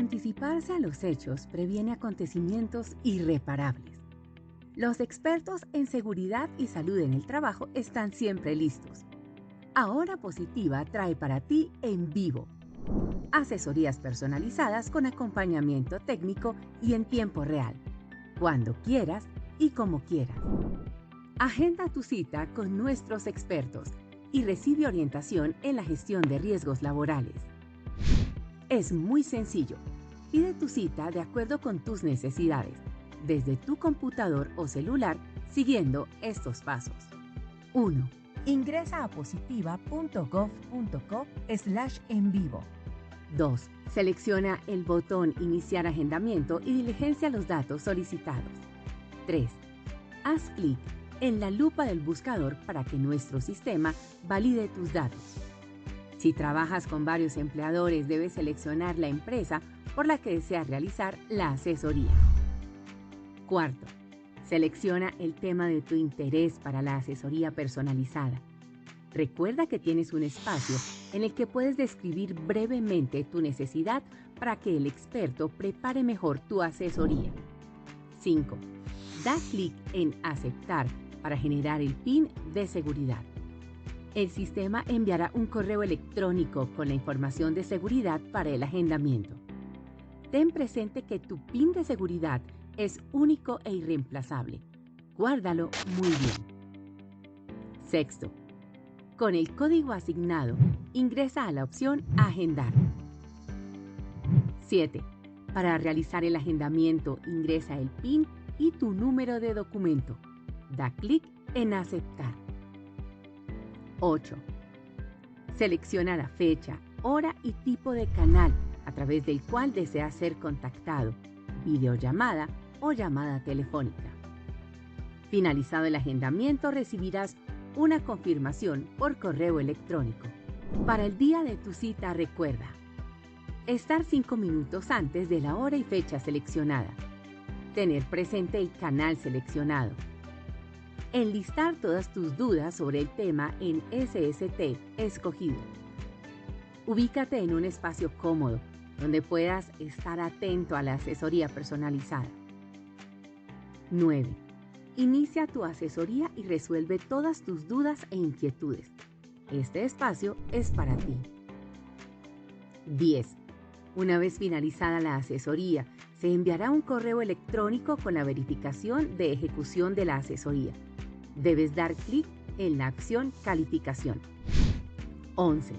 Anticiparse a los hechos previene acontecimientos irreparables. Los expertos en seguridad y salud en el trabajo están siempre listos. Ahora Positiva trae para ti En Vivo asesorías personalizadas con acompañamiento técnico y en tiempo real, cuando quieras y como quieras. Agenda tu cita con nuestros expertos y recibe orientación en la gestión de riesgos laborales. Es muy sencillo. Pide tu cita de acuerdo con tus necesidades, desde tu computador o celular, siguiendo estos pasos. 1. Ingresa a positiva.gov.co/envivo. 2. Selecciona el botón Iniciar agendamiento y diligencia los datos solicitados. 3. Haz clic en la lupa del buscador para que nuestro sistema valide tus datos. Si trabajas con varios empleadores, debes seleccionar la empresa por la que deseas realizar la asesoría. 4. Selecciona el tema de tu interés para la asesoría personalizada. Recuerda que tienes un espacio en el que puedes describir brevemente tu necesidad para que el experto prepare mejor tu asesoría. 5. Da clic en Aceptar para generar el PIN de seguridad. El sistema enviará un correo electrónico con la información de seguridad para el agendamiento. Ten presente que tu PIN de seguridad es único e irreemplazable. Guárdalo muy bien. 6. Con el código asignado, ingresa a la opción Agendar. 7. Para realizar el agendamiento, ingresa el PIN y tu número de documento. Da clic en Aceptar. 8. Selecciona la fecha, hora y tipo de canal a través del cual deseas ser contactado, videollamada o llamada telefónica. Finalizado el agendamiento, recibirás una confirmación por correo electrónico. Para el día de tu cita, recuerda estar 5 minutos antes de la hora y fecha seleccionada. Tener presente el canal seleccionado. Enlistar todas tus dudas sobre el tema en SST escogido. Ubícate en un espacio cómodo donde puedas estar atento a la asesoría personalizada. 9. Inicia tu asesoría y resuelve todas tus dudas e inquietudes. Este espacio es para ti. 10. Una vez finalizada la asesoría, se enviará un correo electrónico con la verificación de ejecución de la asesoría. Debes dar clic en la acción Calificación. 11.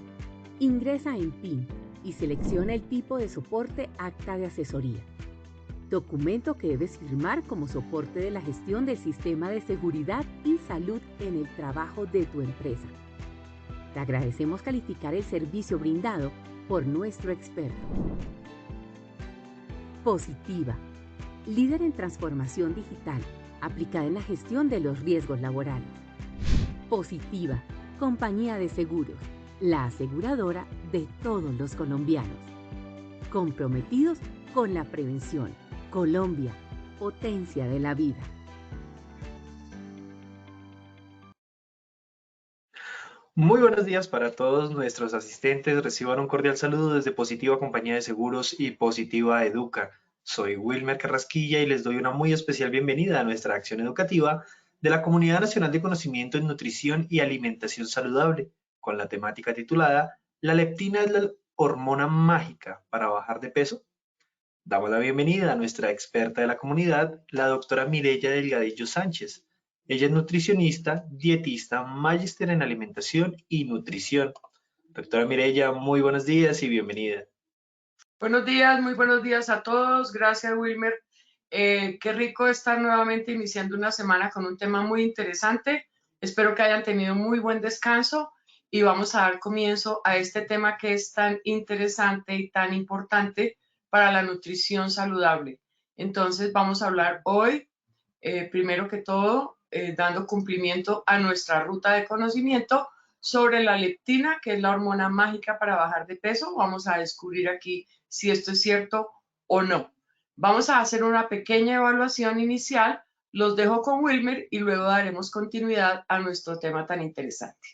Ingresa en PIN y selecciona el tipo de soporte Acta de asesoría. Documento que debes firmar como soporte de la gestión del sistema de seguridad y salud en el trabajo de tu empresa. Te agradecemos calificar el servicio brindado por nuestro experto. Positiva, líder en transformación digital aplicada en la gestión de los riesgos laborales. Positiva, compañía de seguros, la aseguradora de todos los colombianos. Comprometidos con la prevención. Colombia, potencia de la vida. Muy buenos días para todos nuestros asistentes. Reciban un cordial saludo desde Positiva Compañía de Seguros y Positiva Educa. Soy Wilmer Carrasquilla y les doy una muy especial bienvenida a nuestra acción educativa de la Comunidad Nacional de Conocimiento en Nutrición y Alimentación Saludable, con la temática titulada ¿La leptina es la hormona mágica para bajar de peso? Damos la bienvenida a nuestra experta de la comunidad, la doctora Mireya Delgadillo Sánchez. Ella es nutricionista, dietista, magíster en alimentación y nutrición. Doctora Mireya, muy buenos días y bienvenida. Buenos días, muy buenos días a todos. Gracias, Wilmer. Qué rico estar nuevamente iniciando una semana con un tema muy interesante. Espero que hayan tenido muy buen descanso y vamos a dar comienzo a este tema que es tan interesante y tan importante para la nutrición saludable. Entonces vamos a hablar hoy, primero que todo, dando cumplimiento a nuestra ruta de conocimiento sobre la leptina, que es la hormona mágica para bajar de peso. Vamos a descubrir aquí si esto es cierto o no. Vamos a hacer una pequeña evaluación inicial. Los dejo con Wilmer y luego daremos continuidad a nuestro tema tan interesante.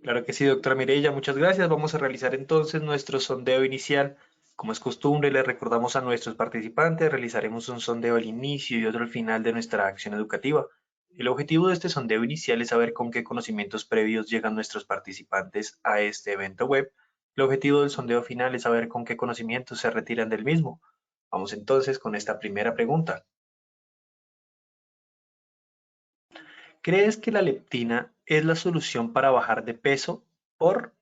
Claro que sí, doctora Mireya, muchas gracias. Vamos a realizar entonces nuestro sondeo inicial. Como es costumbre, les recordamos a nuestros participantes, realizaremos un sondeo al inicio y otro al final de nuestra acción educativa. El objetivo de este sondeo inicial es saber con qué conocimientos previos llegan nuestros participantes a este evento web. El objetivo del sondeo final es saber con qué conocimientos se retiran del mismo. Vamos entonces con esta primera pregunta. ¿Crees que la leptina es la solución para bajar de peso? Por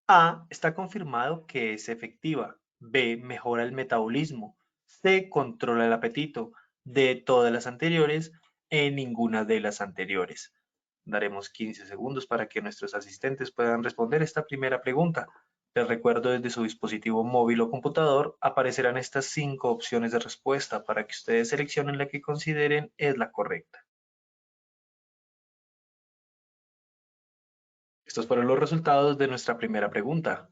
A, está confirmado que es efectiva. B, mejora el metabolismo. C, controla el apetito. D, todas las anteriores. E, ninguna de las anteriores. Daremos 15 segundos para que nuestros asistentes puedan responder esta primera pregunta. Les recuerdo, desde su dispositivo móvil o computador aparecerán estas 5 opciones de respuesta para que ustedes seleccionen la que consideren es la correcta. Estos fueron los resultados de nuestra primera pregunta.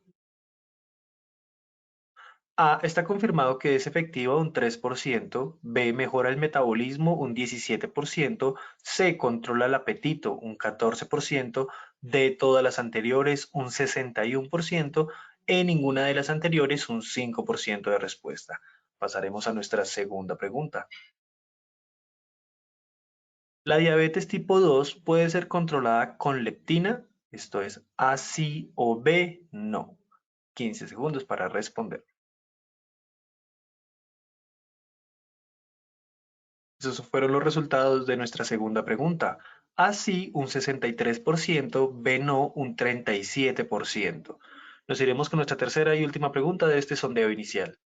A, está confirmado que es efectiva un 3%, B, mejora el metabolismo un 17%, C, controla el apetito un 14%, D, todas las anteriores un 61%, E, ninguna de las anteriores un 5% de respuesta. Pasaremos a nuestra segunda pregunta. La diabetes tipo 2 puede ser controlada con leptina, esto es A, sí o B, no. 15 segundos para responder. Esos fueron los resultados de nuestra segunda pregunta. A sí, un 63%, B no, un 37%. Nos iremos con nuestra tercera y última pregunta de este sondeo inicial.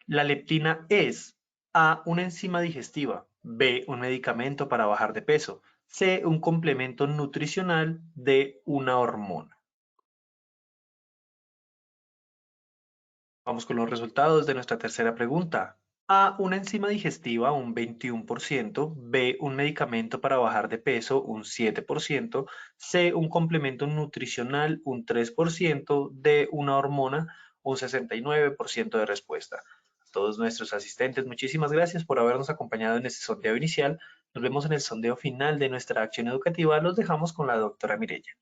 La leptina es A, una enzima digestiva, B, un medicamento para bajar de peso, C, un complemento nutricional, D, una hormona. Vamos con los resultados de nuestra tercera pregunta. A, una enzima digestiva, un 21%, B, un medicamento para bajar de peso, un 7%, C, un complemento nutricional, un 3%, D, una hormona, un 69% de respuesta. A todos nuestros asistentes, muchísimas gracias por habernos acompañado en este sondeo inicial. Nos vemos en el sondeo final de nuestra acción educativa. Los dejamos con la doctora Mireya.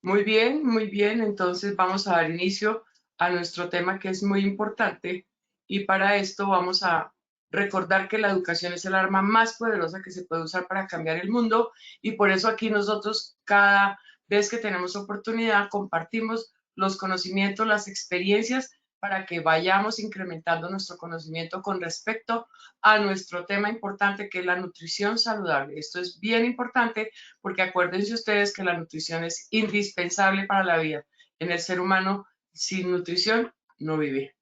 Muy bien, muy bien. Entonces vamos a dar inicio a nuestro tema que es muy importante y para esto vamos a recordar que la educación es el arma más poderosa que se puede usar para cambiar el mundo y por eso aquí nosotros cada vez que tenemos oportunidad compartimos los conocimientos, las experiencias para que vayamos incrementando nuestro conocimiento con respecto a nuestro tema importante que es la nutrición saludable. Esto es bien importante porque acuérdense ustedes que la nutrición es indispensable para la vida. En el ser humano, sin nutrición, no vive.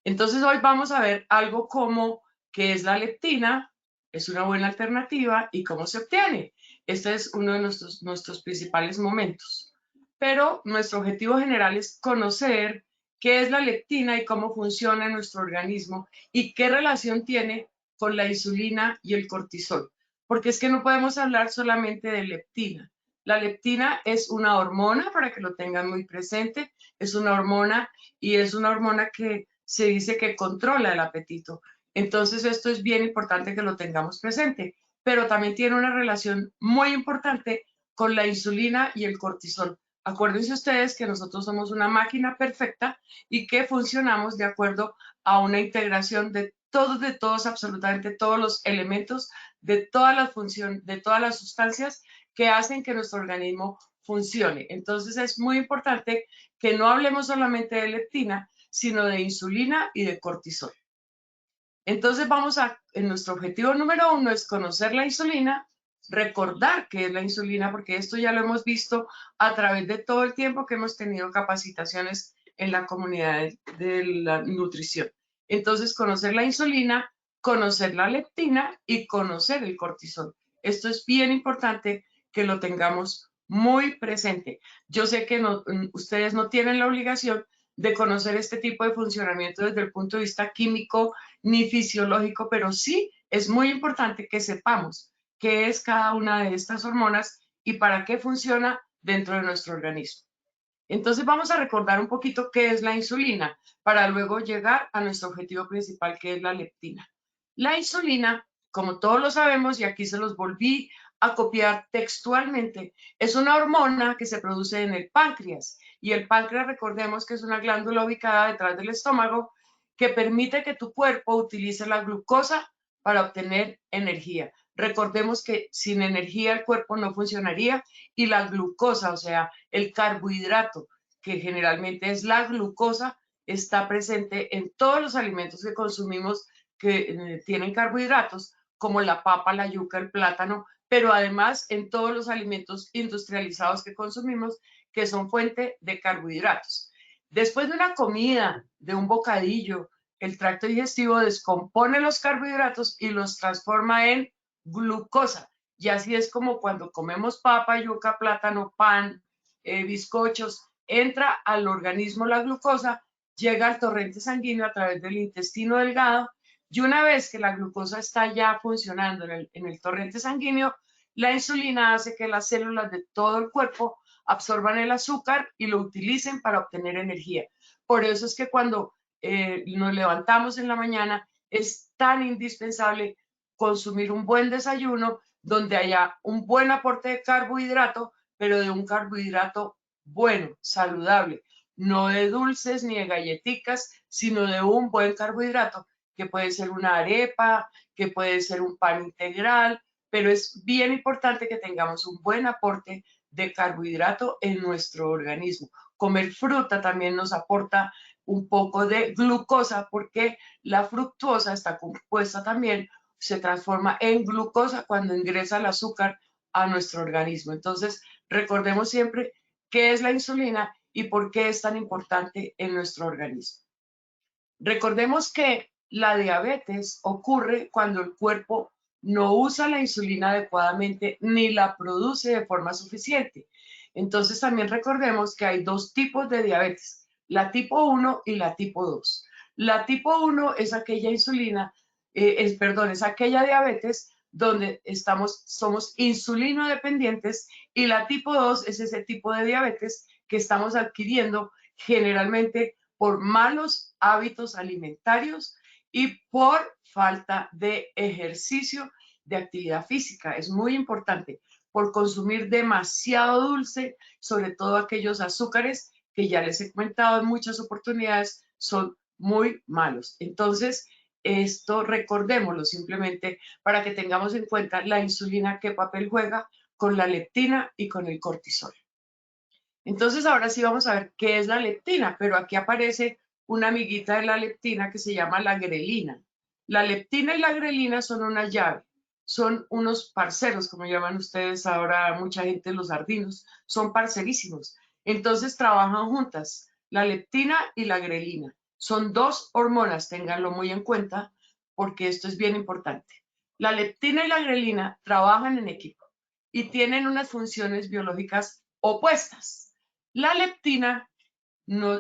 Entonces hoy vamos a ver algo como qué es la leptina, es una buena alternativa y cómo se obtiene. Este es uno de nuestros principales momentos. Pero nuestro objetivo general es conocer qué es la leptina y cómo funciona en nuestro organismo y qué relación tiene con la insulina y el cortisol. Porque es que no podemos hablar solamente de leptina. La leptina es una hormona, para que lo tengan muy presente, es una hormona y es una hormona que se dice que controla el apetito. Entonces esto es bien importante que lo tengamos presente, pero también tiene una relación muy importante con la insulina y el cortisol. Acuérdense ustedes que nosotros somos una máquina perfecta y que funcionamos de acuerdo a una integración de todos, absolutamente todos los elementos, de toda la función, de todas las sustancias que hacen que nuestro organismo funcione. Entonces es muy importante que no hablemos solamente de leptina, sino de insulina y de cortisol. Entonces en nuestro objetivo número 1 es conocer la insulina, recordar qué es la insulina, porque esto ya lo hemos visto a través de todo el tiempo que hemos tenido capacitaciones en la comunidad de la nutrición. Entonces, conocer la insulina, conocer la leptina y conocer el cortisol. Esto es bien importante que lo tengamos muy presente. Yo sé que ustedes no tienen la obligación de conocer este tipo de funcionamiento desde el punto de vista químico ni fisiológico, pero sí es muy importante que sepamos qué es cada una de estas hormonas y para qué funciona dentro de nuestro organismo. Entonces vamos a recordar un poquito qué es la insulina para luego llegar a nuestro objetivo principal, que es la leptina. La insulina, como todos lo sabemos, y aquí se los volví a copiar textualmente. Es una hormona que se produce en el páncreas, y el páncreas, recordemos que es una glándula ubicada detrás del estómago que permite que tu cuerpo utilice la glucosa para obtener energía. Recordemos que sin energía el cuerpo no funcionaría, y la glucosa, o sea, el carbohidrato, que generalmente es la glucosa, está presente en todos los alimentos que consumimos que tienen carbohidratos, como la papa, la yuca, el plátano, pero además en todos los alimentos industrializados que consumimos, que son fuente de carbohidratos. Después de una comida, de un bocadillo, el tracto digestivo descompone los carbohidratos y los transforma en glucosa. Y así es como cuando comemos papa, yuca, plátano, pan, bizcochos, entra al organismo la glucosa, llega al torrente sanguíneo a través del intestino delgado, y una vez que la glucosa está ya funcionando en el torrente sanguíneo, la insulina hace que las células de todo el cuerpo absorban el azúcar y lo utilicen para obtener energía. Por eso es que cuando nos levantamos en la mañana, es tan indispensable consumir un buen desayuno donde haya un buen aporte de carbohidrato, pero de un carbohidrato bueno, saludable, no de dulces ni de galletitas, sino de un buen carbohidrato, que puede ser una arepa, que puede ser un pan integral, pero es bien importante que tengamos un buen aporte de carbohidrato en nuestro organismo. Comer fruta también nos aporta un poco de glucosa, porque la fructuosa está compuesta también, se transforma en glucosa cuando ingresa el azúcar a nuestro organismo. Entonces, recordemos siempre qué es la insulina y por qué es tan importante en nuestro organismo. Recordemos que la diabetes ocurre cuando el cuerpo no usa la insulina adecuadamente ni la produce de forma suficiente. Entonces también recordemos que hay dos tipos de diabetes, la tipo 1 y la tipo 2. La tipo 1 es aquella insulina, es aquella diabetes donde somos insulino dependientes, y la tipo 2 es ese tipo de diabetes que estamos adquiriendo generalmente por malos hábitos alimentarios y por falta de ejercicio, de actividad física. Es muy importante, por consumir demasiado dulce, sobre todo aquellos azúcares que ya les he comentado en muchas oportunidades, son muy malos. Entonces, esto recordémoslo simplemente para que tengamos en cuenta la insulina, qué papel juega con la leptina y con el cortisol. Entonces, ahora sí vamos a ver qué es la leptina, pero aquí aparece una amiguita de la leptina que se llama la grelina. La leptina y la grelina son una llave, son unos parceros, como llaman ustedes ahora mucha gente, los sardinos, son parcerísimos. Entonces trabajan juntas, la leptina y la grelina. Son dos hormonas, ténganlo muy en cuenta, porque esto es bien importante. La leptina y la grelina trabajan en equipo y tienen unas funciones biológicas opuestas. La leptina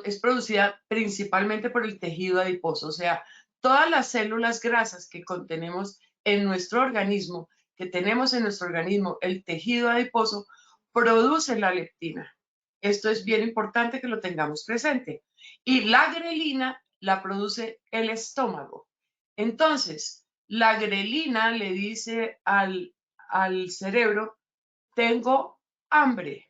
es producida principalmente por el tejido adiposo, o sea, todas las células grasas que contenemos en nuestro organismo, que tenemos en nuestro organismo, el tejido adiposo, produce la leptina. Esto es bien importante que lo tengamos presente. Y la grelina la produce el estómago. Entonces, la grelina le dice al cerebro, tengo hambre.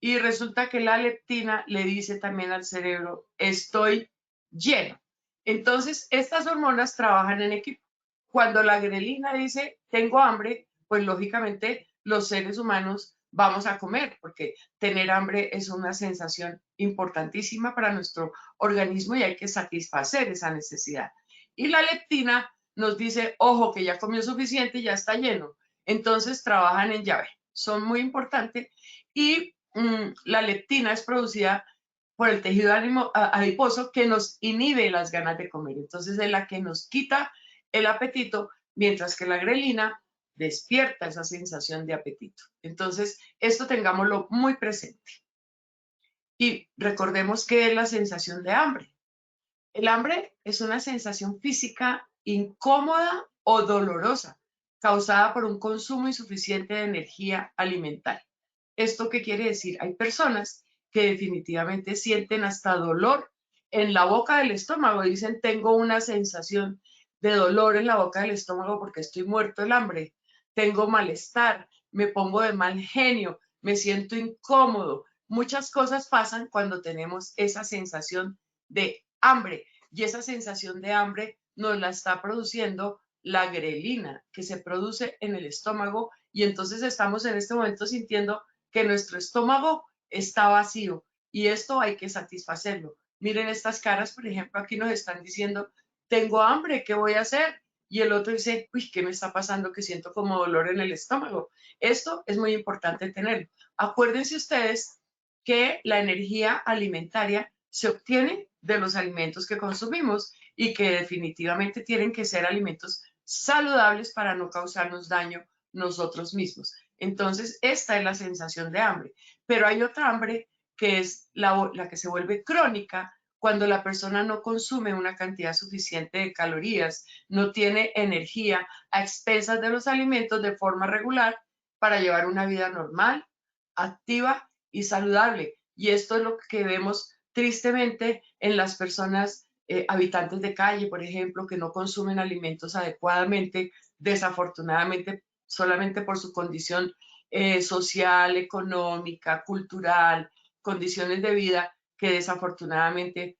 Y resulta que la leptina le dice también al cerebro, estoy lleno. Entonces, estas hormonas trabajan en equipo. Cuando la grelina dice, tengo hambre, pues lógicamente los seres humanos vamos a comer, porque tener hambre es una sensación importantísima para nuestro organismo y hay que satisfacer esa necesidad. Y la leptina nos dice, ojo, que ya comió suficiente y ya está lleno. Entonces, trabajan en llave. Son muy importantes. Y la leptina es producida por el tejido adiposo, que nos inhibe las ganas de comer. Entonces es la que nos quita el apetito, mientras que la grelina despierta esa sensación de apetito. Entonces, esto tengámoslo muy presente. Y recordemos que es la sensación de hambre. El hambre es una sensación física incómoda o dolorosa, causada por un consumo insuficiente de energía alimentaria. ¿Esto qué quiere decir? Hay personas que definitivamente sienten hasta dolor en la boca del estómago. Dicen, tengo una sensación de dolor en la boca del estómago porque estoy muerto del hambre. Tengo malestar, me pongo de mal genio, me siento incómodo. Muchas cosas pasan cuando tenemos esa sensación de hambre, y esa sensación de hambre nos la está produciendo la grelina que se produce en el estómago, y entonces estamos en este momento sintiendo que nuestro estómago está vacío y esto hay que satisfacerlo. Miren estas caras, por ejemplo, aquí nos están diciendo, tengo hambre, ¿qué voy a hacer? Y el otro dice, uy, ¿qué me está pasando? Que siento como dolor en el estómago. Esto es muy importante tenerlo. Acuérdense ustedes que la energía alimentaria se obtiene de los alimentos que consumimos y que definitivamente tienen que ser alimentos saludables para no causarnos daño nosotros mismos. Entonces, esta es la sensación de hambre. Pero hay otra hambre que es la que se vuelve crónica cuando la persona no consume una cantidad suficiente de calorías, no tiene energía a expensas de los alimentos de forma regular para llevar una vida normal, activa y saludable. Y esto es lo que vemos tristemente en las personas habitantes de calle, por ejemplo, que no consumen alimentos adecuadamente, desafortunadamente solamente por su condición social, económica, cultural, condiciones de vida que desafortunadamente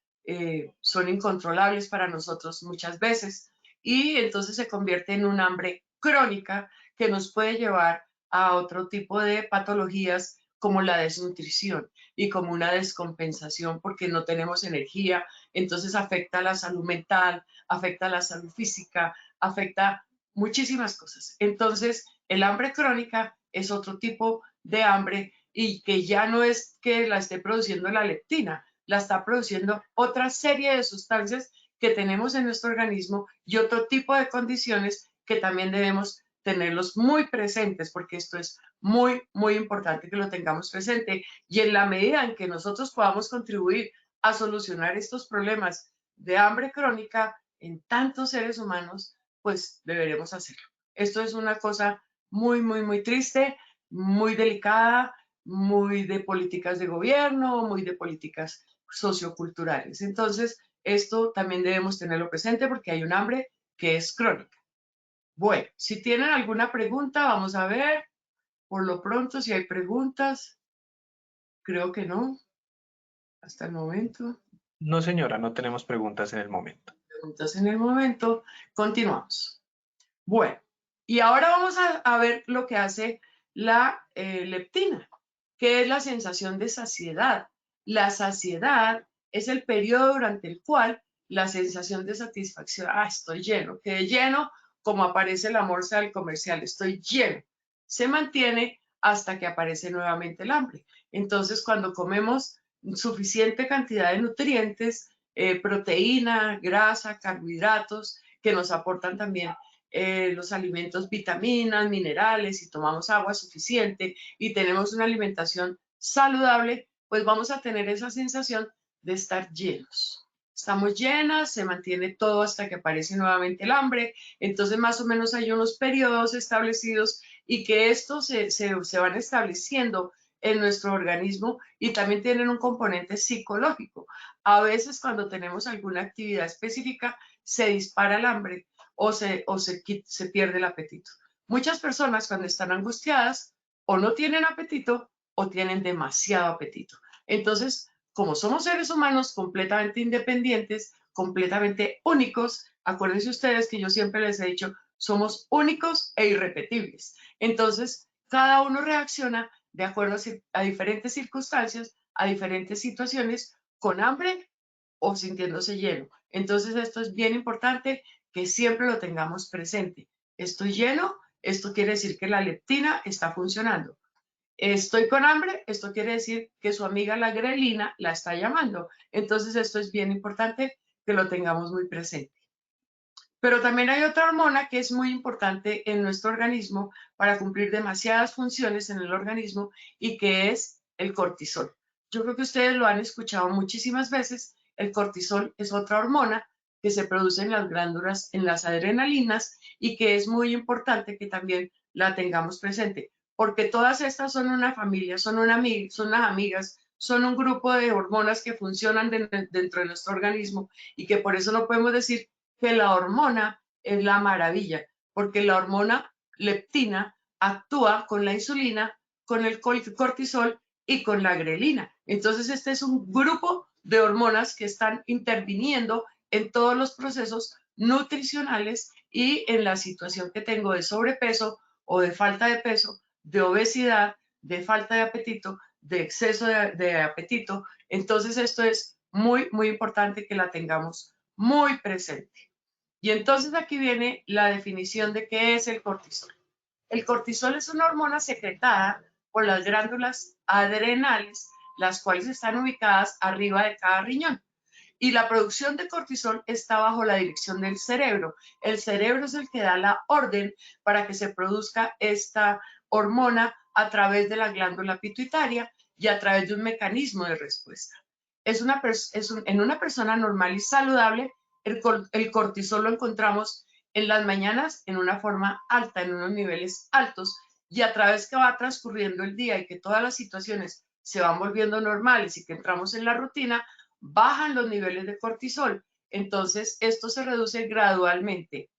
son incontrolables para nosotros muchas veces. Y entonces se convierte en un hambre crónica que nos puede llevar a otro tipo de patologías como la desnutrición y como una descompensación porque no tenemos energía, entonces afecta a la salud mental, afecta a la salud física, afecta muchísimas cosas. Entonces, el hambre crónica es otro tipo de hambre y que ya no es que la esté produciendo la leptina, la está produciendo otra serie de sustancias que tenemos en nuestro organismo y otro tipo de condiciones que también debemos tenerlos muy presentes, porque esto es muy, muy importante que lo tengamos presente. Y en la medida en que nosotros podamos contribuir a solucionar estos problemas de hambre crónica en tantos seres humanos, pues deberemos hacerlo. Esto es una cosa muy, muy, muy triste, muy delicada, muy de políticas de gobierno, muy de políticas socioculturales. Entonces, esto también debemos tenerlo presente porque hay un hambre que es crónica. Bueno, si tienen alguna pregunta, vamos a ver. Por lo pronto, si hay preguntas, creo que no, hasta el momento. No, señora, no tenemos preguntas en el momento. Preguntas en el momento. Continuamos. Bueno, y ahora vamos a ver lo que hace la leptina, que es la sensación de saciedad. La saciedad es el periodo durante el cual la sensación de satisfacción, estoy lleno, quedé lleno, como aparece la morsa del comercial, estoy lleno, se mantiene hasta que aparece nuevamente el hambre. Entonces, cuando comemos suficiente cantidad de nutrientes, proteína, grasa, carbohidratos, que nos aportan también los alimentos, vitaminas, minerales, y tomamos agua suficiente y tenemos una alimentación saludable, pues vamos a tener esa sensación de estar llenos. Estamos llenas, se mantiene todo hasta que aparece nuevamente el hambre, entonces más o menos hay unos periodos establecidos y que estos se van estableciendo en nuestro organismo y también tienen un componente psicológico. A veces cuando tenemos alguna actividad específica se dispara el hambre o se pierde el apetito. Muchas personas cuando están angustiadas o no tienen apetito o tienen demasiado apetito. Entonces, como somos seres humanos completamente independientes, completamente únicos, acuérdense ustedes que yo siempre les he dicho, somos únicos e irrepetibles. Entonces, cada uno reacciona de acuerdo a diferentes circunstancias, a diferentes situaciones, con hambre o sintiéndose lleno. Entonces, esto es bien importante que siempre lo tengamos presente. Estoy lleno, esto quiere decir que la leptina está funcionando. Estoy con hambre, esto quiere decir que su amiga la grelina la está llamando. Entonces, esto es bien importante que lo tengamos muy presente. Pero también hay otra hormona que es muy importante en nuestro organismo para cumplir demasiadas funciones en el organismo y que es el cortisol. Yo creo que ustedes lo han escuchado muchísimas veces. El cortisol es otra hormona que se produce en las glándulas, en las adrenalinas, y que es muy importante que también la tengamos presente, porque todas estas son una familia, son unas amigas, son un grupo de hormonas que funcionan dentro de nuestro organismo y que por eso no podemos decir que la hormona es la maravilla, porque la hormona leptina actúa con la insulina, con el cortisol y con la grelina. Entonces, este es un grupo de hormonas que están interviniendo en todos los procesos nutricionales y en la situación que tengo de sobrepeso o de falta de peso, de obesidad, de falta de apetito, de exceso de apetito. Entonces, esto es muy, muy importante que la tengamos muy presente. Y entonces aquí viene la definición de qué es el cortisol. El cortisol es una hormona secretada por las glándulas adrenales, las cuales están ubicadas arriba de cada riñón. Y la producción de cortisol está bajo la dirección del cerebro. El cerebro es el que da la orden para que se produzca esta hormona a través de la glándula pituitaria y a través de un mecanismo de respuesta. En una persona normal y saludable, el cortisol lo encontramos en las mañanas en una forma alta, en unos niveles altos, y a través que va transcurriendo el día y que todas las situaciones se van volviendo normales y que entramos en la rutina, bajan los niveles de cortisol. Entonces, esto se reduce gradualmente.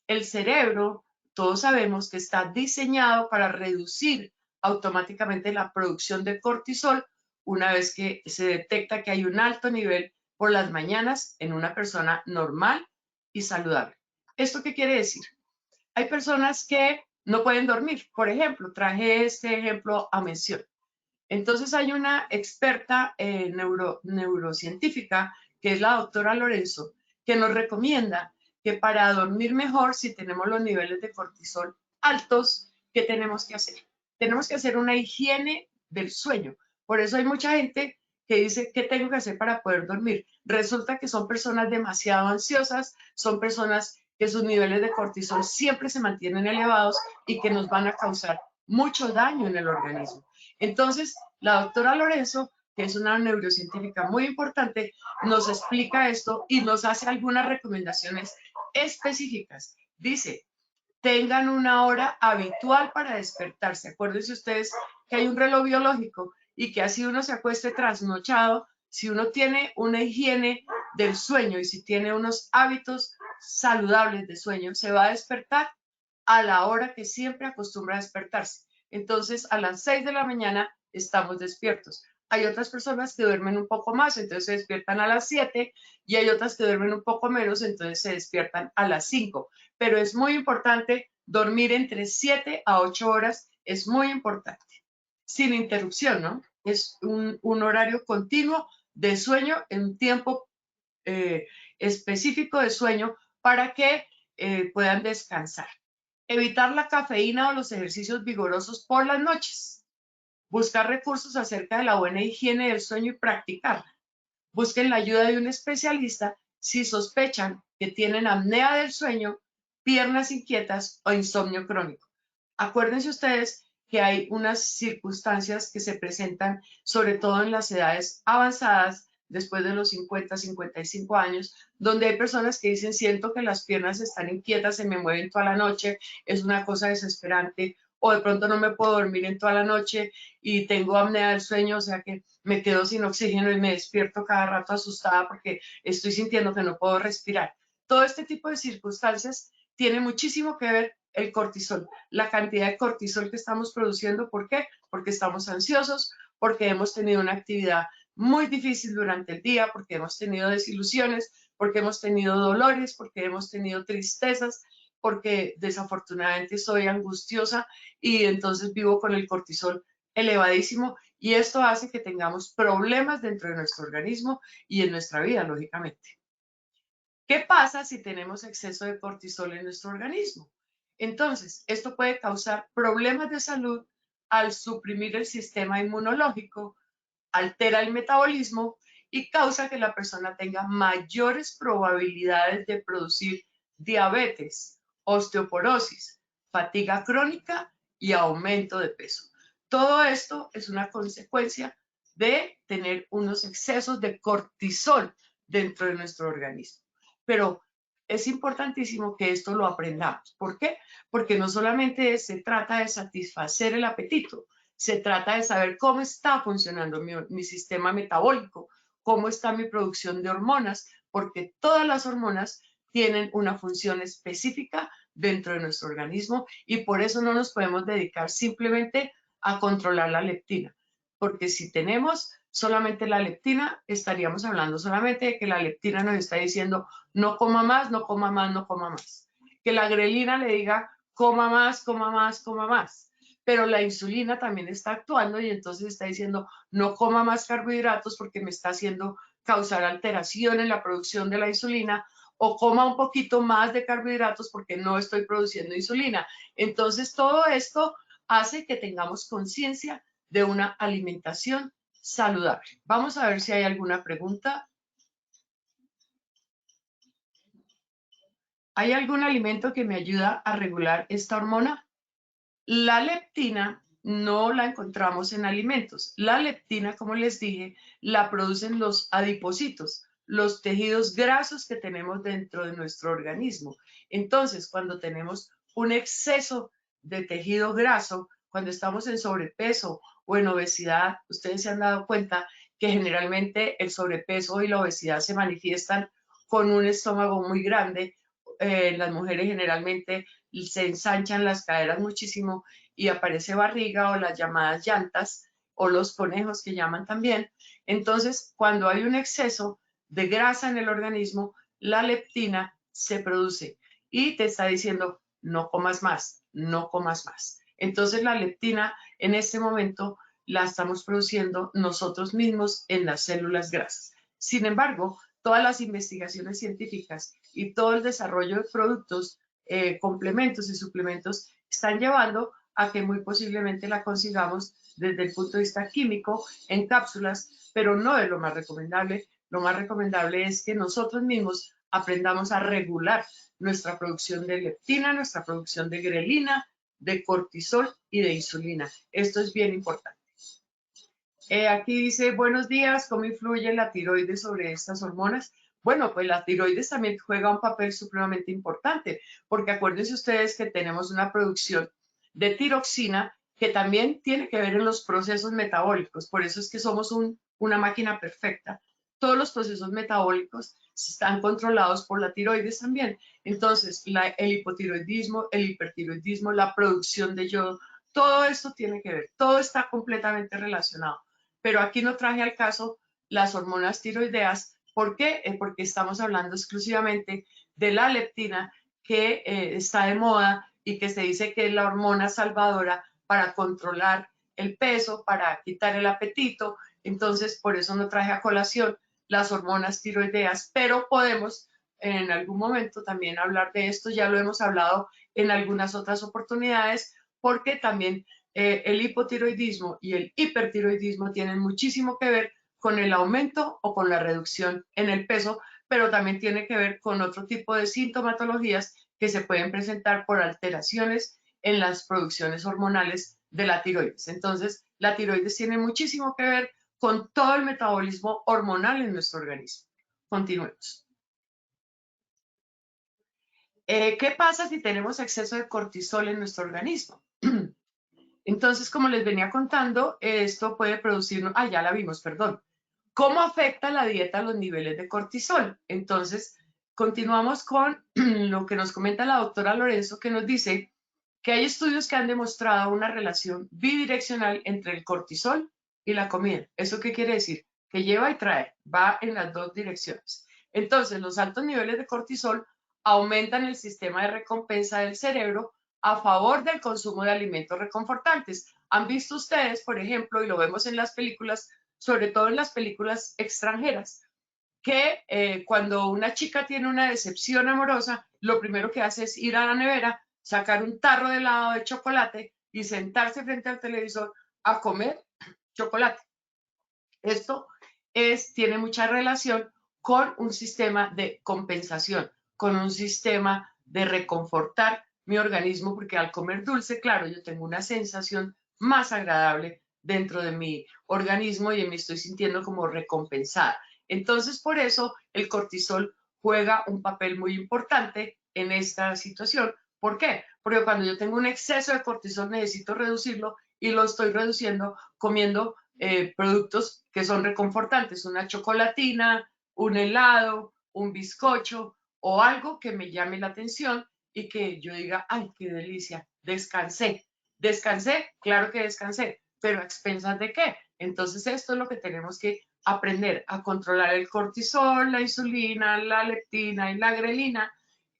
El cerebro, todos sabemos que está diseñado para reducir automáticamente la producción de cortisol una vez que se detecta que hay un alto nivel por las mañanas en una persona normal y saludable. ¿Esto qué quiere decir? Hay personas que no pueden dormir. Por ejemplo, traje este ejemplo a mención. Entonces hay una experta neurocientífica, que es la doctora Lorenzo, que nos recomienda que para dormir mejor, si tenemos los niveles de cortisol altos, ¿qué tenemos que hacer? Tenemos que hacer una higiene del sueño. Por eso hay mucha gente que dice, ¿qué tengo que hacer para poder dormir? Resulta que son personas demasiado ansiosas, son personas que sus niveles de cortisol siempre se mantienen elevados y que nos van a causar mucho daño en el organismo. Entonces, la doctora Lorenzo, que es una neurocientífica muy importante, nos explica esto y nos hace algunas recomendaciones específicas. Dice, tengan una hora habitual para despertarse. Acuérdense ustedes que hay un reloj biológico y que así uno se acueste trasnochado, si uno tiene una higiene del sueño y si tiene unos hábitos saludables de sueño, se va a despertar a la hora que siempre acostumbra a despertarse. Entonces, a las 6 de la mañana estamos despiertos. Hay otras personas que duermen un poco más, entonces se despiertan a las 7, y hay otras que duermen un poco menos, entonces se despiertan a las 5. Pero es muy importante dormir entre 7 a 8 horas, es muy importante. Sin interrupción, ¿no? Es un horario continuo de sueño, en un tiempo específico de sueño para que puedan descansar. Evitar la cafeína o los ejercicios vigorosos por las noches. Buscar recursos acerca de la buena higiene del sueño y practicarla. Busquen la ayuda de un especialista si sospechan que tienen apnea del sueño, piernas inquietas o insomnio crónico. Acuérdense ustedes que hay unas circunstancias que se presentan sobre todo en las edades avanzadas, después de los 50, 55 años, donde hay personas que dicen, siento que las piernas están inquietas, se me mueven toda la noche, es una cosa desesperante, o de pronto no me puedo dormir en toda la noche y tengo apnea del sueño, o sea que me quedo sin oxígeno y me despierto cada rato asustada porque estoy sintiendo que no puedo respirar. Todo este tipo de circunstancias tiene muchísimo que ver el cortisol, la cantidad de cortisol que estamos produciendo. ¿Por qué? Porque estamos ansiosos, porque hemos tenido una actividad muy difícil durante el día, porque hemos tenido desilusiones, porque hemos tenido dolores, porque hemos tenido tristezas, porque desafortunadamente soy angustiosa y entonces vivo con el cortisol elevadísimo, y esto hace que tengamos problemas dentro de nuestro organismo y en nuestra vida, lógicamente. ¿Qué pasa si tenemos exceso de cortisol en nuestro organismo? Entonces, esto puede causar problemas de salud al suprimir el sistema inmunológico, altera el metabolismo y causa que la persona tenga mayores probabilidades de producir diabetes, osteoporosis, fatiga crónica y aumento de peso. Todo esto es una consecuencia de tener unos excesos de cortisol dentro de nuestro organismo. Pero es importantísimo que esto lo aprendamos. ¿Por qué? Porque no solamente se trata de satisfacer el apetito, se trata de saber cómo está funcionando mi sistema metabólico, cómo está mi producción de hormonas, porque todas las hormonas tienen una función específica dentro de nuestro organismo y por eso no nos podemos dedicar simplemente a controlar la leptina, porque si tenemos solamente la leptina, estaríamos hablando solamente de que la leptina nos está diciendo no coma más, no coma más, no coma más. Que la grelina le diga coma más, coma más, coma más. Pero la insulina también está actuando y entonces está diciendo no coma más carbohidratos porque me está haciendo causar alteración en la producción de la insulina, o coma un poquito más de carbohidratos porque no estoy produciendo insulina. Entonces todo esto hace que tengamos conciencia de una alimentación saludable. Vamos a ver si hay alguna pregunta. ¿Hay algún alimento que me ayuda a regular esta hormona? La leptina no la encontramos en alimentos. La leptina, como les dije, la producen los adipocitos, los tejidos grasos que tenemos dentro de nuestro organismo. Entonces, cuando tenemos un exceso de tejido graso, cuando estamos en sobrepeso o en obesidad, ustedes se han dado cuenta que generalmente el sobrepeso y la obesidad se manifiestan con un estómago muy grande. Las mujeres generalmente se ensanchan las caderas muchísimo y aparece barriga o las llamadas llantas o los conejos que llaman también. Entonces, cuando hay un exceso de grasa en el organismo, la leptina se produce y te está diciendo no comas más, no comas más. Entonces, la leptina en este momento la estamos produciendo nosotros mismos en las células grasas. Sin embargo, todas las investigaciones científicas y todo el desarrollo de productos, complementos y suplementos están llevando a que muy posiblemente la consigamos desde el punto de vista químico en cápsulas, pero no es lo más recomendable. Lo más recomendable es que nosotros mismos aprendamos a regular nuestra producción de leptina, nuestra producción de grelina, de cortisol y de insulina. Esto es bien importante. Aquí dice, buenos días, ¿cómo influye la tiroides sobre estas hormonas? Bueno, pues la tiroides también juega un papel supremamente importante, porque acuérdense ustedes que tenemos una producción de tiroxina que también tiene que ver en los procesos metabólicos. Por eso es que somos una máquina perfecta. Todos los procesos metabólicos están controlados por la tiroides también. Entonces, el hipotiroidismo, el hipertiroidismo, la producción de yodo, todo esto tiene que ver, todo está completamente relacionado. Pero aquí no traje al caso las hormonas tiroideas. ¿Por qué? Porque estamos hablando exclusivamente de la leptina, que está de moda y que se dice que es la hormona salvadora para controlar el peso, para quitar el apetito. Entonces, por eso no traje a colación las hormonas tiroideas, pero podemos en algún momento también hablar de esto. Ya lo hemos hablado en algunas otras oportunidades, porque también el hipotiroidismo y el hipertiroidismo tienen muchísimo que ver con el aumento o con la reducción en el peso, pero también tiene que ver con otro tipo de sintomatologías que se pueden presentar por alteraciones en las producciones hormonales de la tiroides. Entonces, la tiroides tiene muchísimo que ver con todo el metabolismo hormonal en nuestro organismo. Continuemos. ¿Qué pasa si tenemos exceso de cortisol en nuestro organismo? Entonces, como les venía contando, esto puede producir, ya la vimos, perdón. ¿Cómo afecta la dieta los niveles de cortisol? Entonces, continuamos con lo que nos comenta la doctora Lorenzo, que nos dice que hay estudios que han demostrado una relación bidireccional entre el cortisol y la comida. ¿Eso qué quiere decir? Que lleva y trae, va en las dos direcciones. Entonces, los altos niveles de cortisol aumentan el sistema de recompensa del cerebro a favor del consumo de alimentos reconfortantes. ¿Han visto ustedes, por ejemplo, y lo vemos en las películas, sobre todo en las películas extranjeras, que cuando una chica tiene una decepción amorosa, lo primero que hace es ir a la nevera, sacar un tarro de helado de chocolate y sentarse frente al televisor a comer chocolate? Esto tiene mucha relación con un sistema de compensación, con un sistema de reconfortar mi organismo, porque al comer dulce, claro, yo tengo una sensación más agradable dentro de mi organismo y me estoy sintiendo como recompensada. Entonces, por eso el cortisol juega un papel muy importante en esta situación. ¿Por qué? Porque cuando yo tengo un exceso de cortisol necesito reducirlo y lo estoy reduciendo comiendo productos que son reconfortantes, una chocolatina, un helado, un bizcocho o algo que me llame la atención y que yo diga, ay, qué delicia, descansé. Descansé, claro que descansé, pero ¿a expensas de qué? Entonces esto es lo que tenemos que aprender, a controlar el cortisol, la insulina, la leptina y la grelina,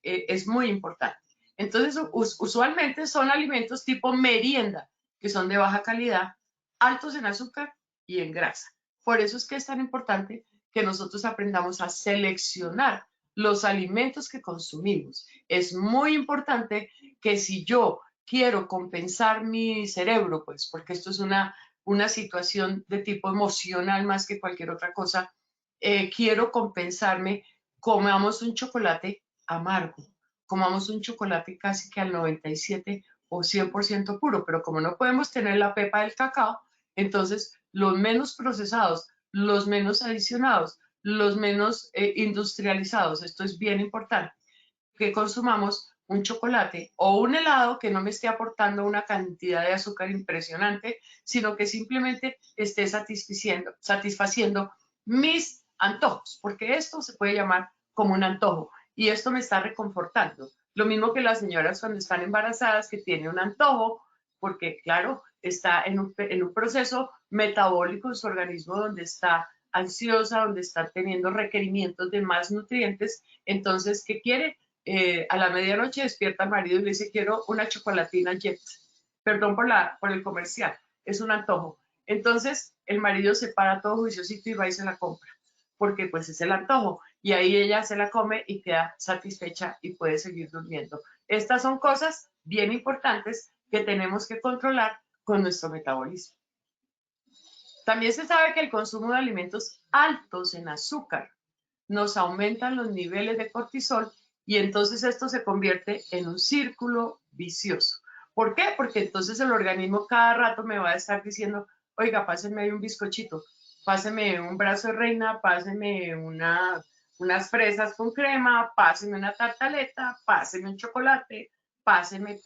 es muy importante. Entonces, usualmente son alimentos tipo merienda, que son de baja calidad, altos en azúcar y en grasa. Por eso es que es tan importante que nosotros aprendamos a seleccionar los alimentos que consumimos. Es muy importante que si yo quiero compensar mi cerebro, pues porque esto es una situación de tipo emocional más que cualquier otra cosa, quiero compensarme, comamos un chocolate amargo, comamos un chocolate casi que al 97 o 100% puro, pero como no podemos tener la pepa del cacao, entonces los menos procesados, los menos adicionados, los menos industrializados, esto es bien importante, que consumamos un chocolate o un helado que no me esté aportando una cantidad de azúcar impresionante, sino que simplemente esté satisfaciendo mis antojos, porque esto se puede llamar como un antojo y esto me está reconfortando. Lo mismo que las señoras cuando están embarazadas que tienen un antojo, porque claro, está en un proceso metabólico en su organismo donde está ansiosa, donde está teniendo requerimientos de más nutrientes, entonces, ¿qué quiere? A la medianoche despierta al marido y le dice, quiero una chocolatina Jet. Perdón por el comercial, es un antojo. Entonces, el marido se para todo juiciosito y va y se la compra, porque pues es el antojo. Y ahí ella se la come y queda satisfecha y puede seguir durmiendo. Estas son cosas bien importantes que tenemos que controlar con nuestro metabolismo. También se sabe que el consumo de alimentos altos en azúcar nos aumentan los niveles de cortisol y entonces esto se convierte en un círculo vicioso. ¿Por qué? Porque entonces el organismo cada rato me va a estar diciendo, oiga, páseme ahí un bizcochito, páseme un brazo de reina, páseme unas fresas con crema, páseme una tartaleta, páseme un chocolate, páseme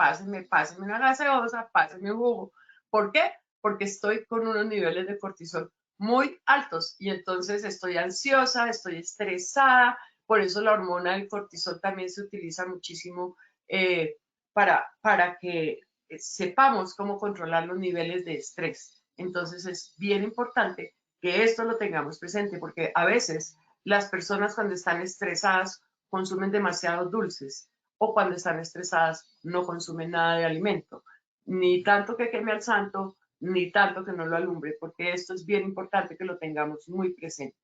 una gaseosa, páseme un jugo. ¿Por qué? Porque estoy con unos niveles de cortisol muy altos y entonces estoy ansiosa, estoy estresada, por eso la hormona del cortisol también se utiliza muchísimo para que sepamos cómo controlar los niveles de estrés. Entonces es bien importante que esto lo tengamos presente porque a veces las personas cuando están estresadas consumen demasiados dulces o cuando están estresadas no consumen nada de alimento, ni tanto que queme al santo, ni tanto que no lo alumbre, porque esto es bien importante que lo tengamos muy presente.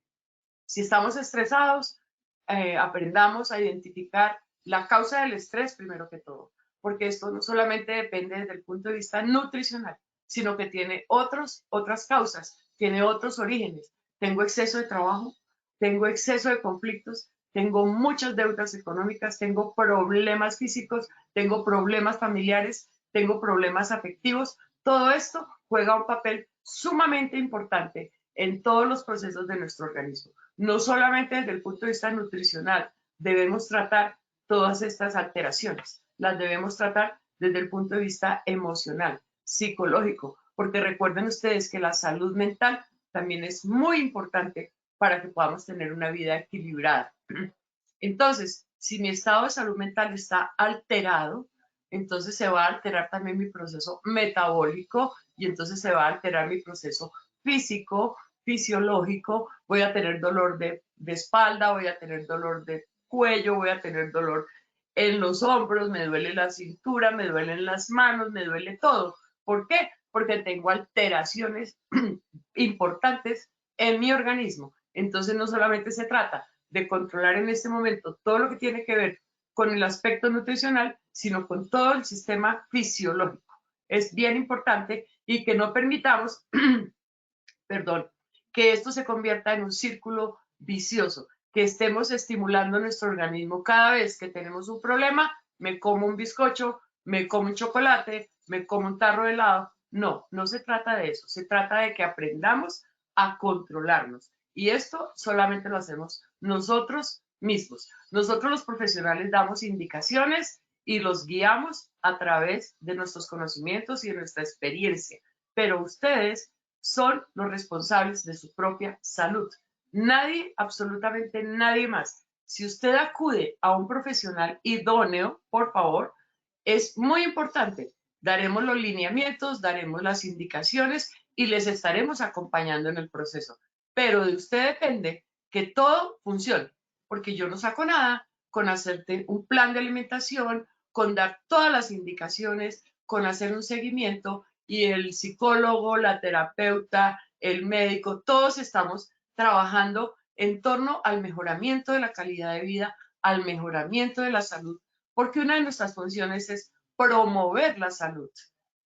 Si estamos estresados, aprendamos a identificar la causa del estrés primero que todo, porque esto no solamente depende desde el punto de vista nutricional, sino que tiene otras causas, tiene otros orígenes. Tengo exceso de trabajo, tengo exceso de conflictos, tengo muchas deudas económicas, tengo problemas físicos, tengo problemas familiares, tengo problemas afectivos. Todo esto juega un papel sumamente importante en todos los procesos de nuestro organismo. No solamente desde el punto de vista nutricional, debemos tratar todas estas alteraciones, las debemos tratar desde el punto de vista emocional, psicológico, porque recuerden ustedes que la salud mental también es muy importante para que podamos tener una vida equilibrada. Entonces, si mi estado de salud mental está alterado, entonces se va a alterar también mi proceso metabólico y entonces se va a alterar mi proceso físico, fisiológico, voy a tener dolor de espalda, voy a tener dolor de cuello, voy a tener dolor en los hombros, me duele la cintura, me duelen las manos, me duele todo. ¿Por qué? Porque tengo alteraciones importantes en mi organismo. Entonces no solamente se trata de controlar en este momento todo lo que tiene que ver con el aspecto nutricional, sino con todo el sistema fisiológico. Es bien importante y que no permitamos, perdón, que esto se convierta en un círculo vicioso, que estemos estimulando nuestro organismo cada vez que tenemos un problema, me como un bizcocho, me como un chocolate, me como un tarro de helado. No, no se trata de eso, se trata de que aprendamos a controlarnos. Y esto solamente lo hacemos nosotros mismos. Nosotros los profesionales damos indicaciones y los guiamos a través de nuestros conocimientos y de nuestra experiencia. Pero ustedes son los responsables de su propia salud. Nadie, absolutamente nadie más, si usted acude a un profesional idóneo, por favor, es muy importante. Daremos los lineamientos, daremos las indicaciones y les estaremos acompañando en el proceso. Pero de usted depende que todo funcione, porque yo no saco nada con hacerte un plan de alimentación, con dar todas las indicaciones, con hacer un seguimiento y el psicólogo, la terapeuta, el médico, todos estamos trabajando en torno al mejoramiento de la calidad de vida, al mejoramiento de la salud, porque una de nuestras funciones es promover la salud,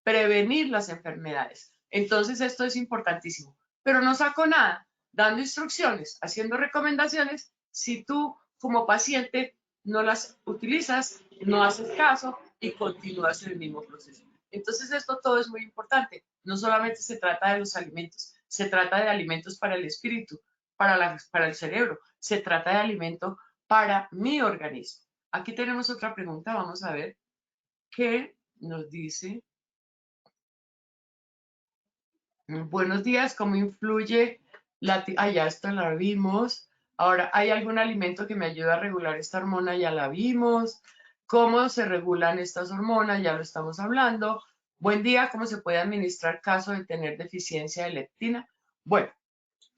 prevenir las enfermedades. Entonces esto es importantísimo, pero no saco nada dando instrucciones, haciendo recomendaciones, si tú como paciente no las utilizas, no haces caso y continúas en el mismo proceso. Entonces esto todo es muy importante. No solamente se trata de los alimentos, se trata de alimentos para el espíritu, para el cerebro, se trata de alimento para mi organismo. Aquí tenemos otra pregunta, vamos a ver qué nos dice. Buenos días, ¿cómo influye la... ya esto la vimos. Ahora, ¿hay algún alimento que me ayuda a regular esta hormona? Ya la vimos. ¿Cómo se regulan estas hormonas? Ya lo estamos hablando. Buen día, ¿cómo se puede administrar caso de tener deficiencia de leptina? Bueno,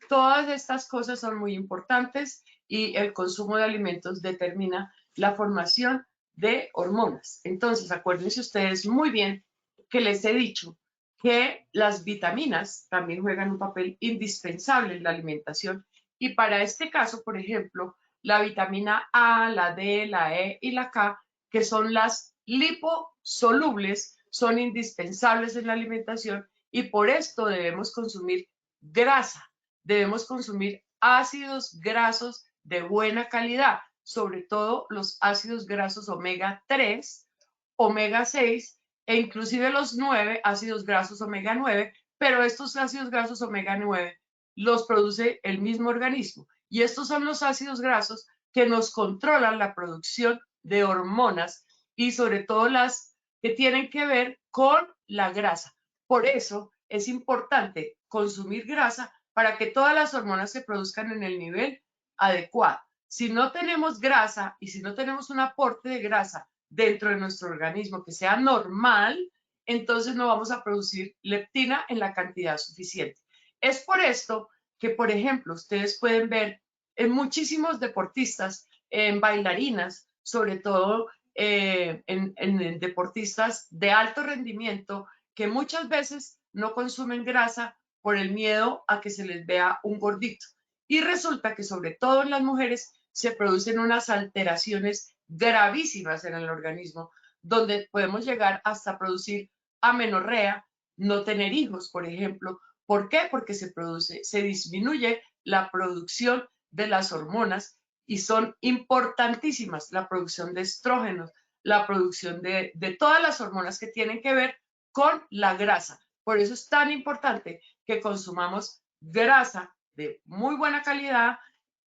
todas estas cosas son muy importantes y el consumo de alimentos determina la formación de hormonas. Entonces, acuérdense ustedes muy bien que les he dicho que las vitaminas también juegan un papel indispensable en la alimentación y para este caso, por ejemplo, la vitamina A, la D, la E y la K, que son las liposolubles, son indispensables en la alimentación y por esto debemos consumir grasa. Debemos consumir ácidos grasos de buena calidad, sobre todo los ácidos grasos omega 3, omega 6 e inclusive los 9 ácidos grasos omega 9, pero estos ácidos grasos omega 9 los produce el mismo organismo y estos son los ácidos grasos que nos controlan la producción de hormonas y sobre todo las que tienen que ver con la grasa. Por eso es importante consumir grasa para que todas las hormonas se produzcan en el nivel adecuado. Si no tenemos grasa y si no tenemos un aporte de grasa dentro de nuestro organismo que sea normal, entonces no vamos a producir leptina en la cantidad suficiente. Es por esto que, por ejemplo, ustedes pueden ver en muchísimos deportistas, en bailarinas, sobre todo en deportistas de alto rendimiento, que muchas veces no consumen grasa por el miedo a que se les vea un gordito. Y resulta que sobre todo en las mujeres se producen unas alteraciones gravísimas en el organismo, donde podemos llegar hasta producir amenorrea, no tener hijos, por ejemplo. ¿Por qué? Porque se disminuye la producción de las hormonas y son importantísimas la producción de estrógenos, la producción de todas las hormonas que tienen que ver con la grasa. Por eso es tan importante que consumamos grasa de muy buena calidad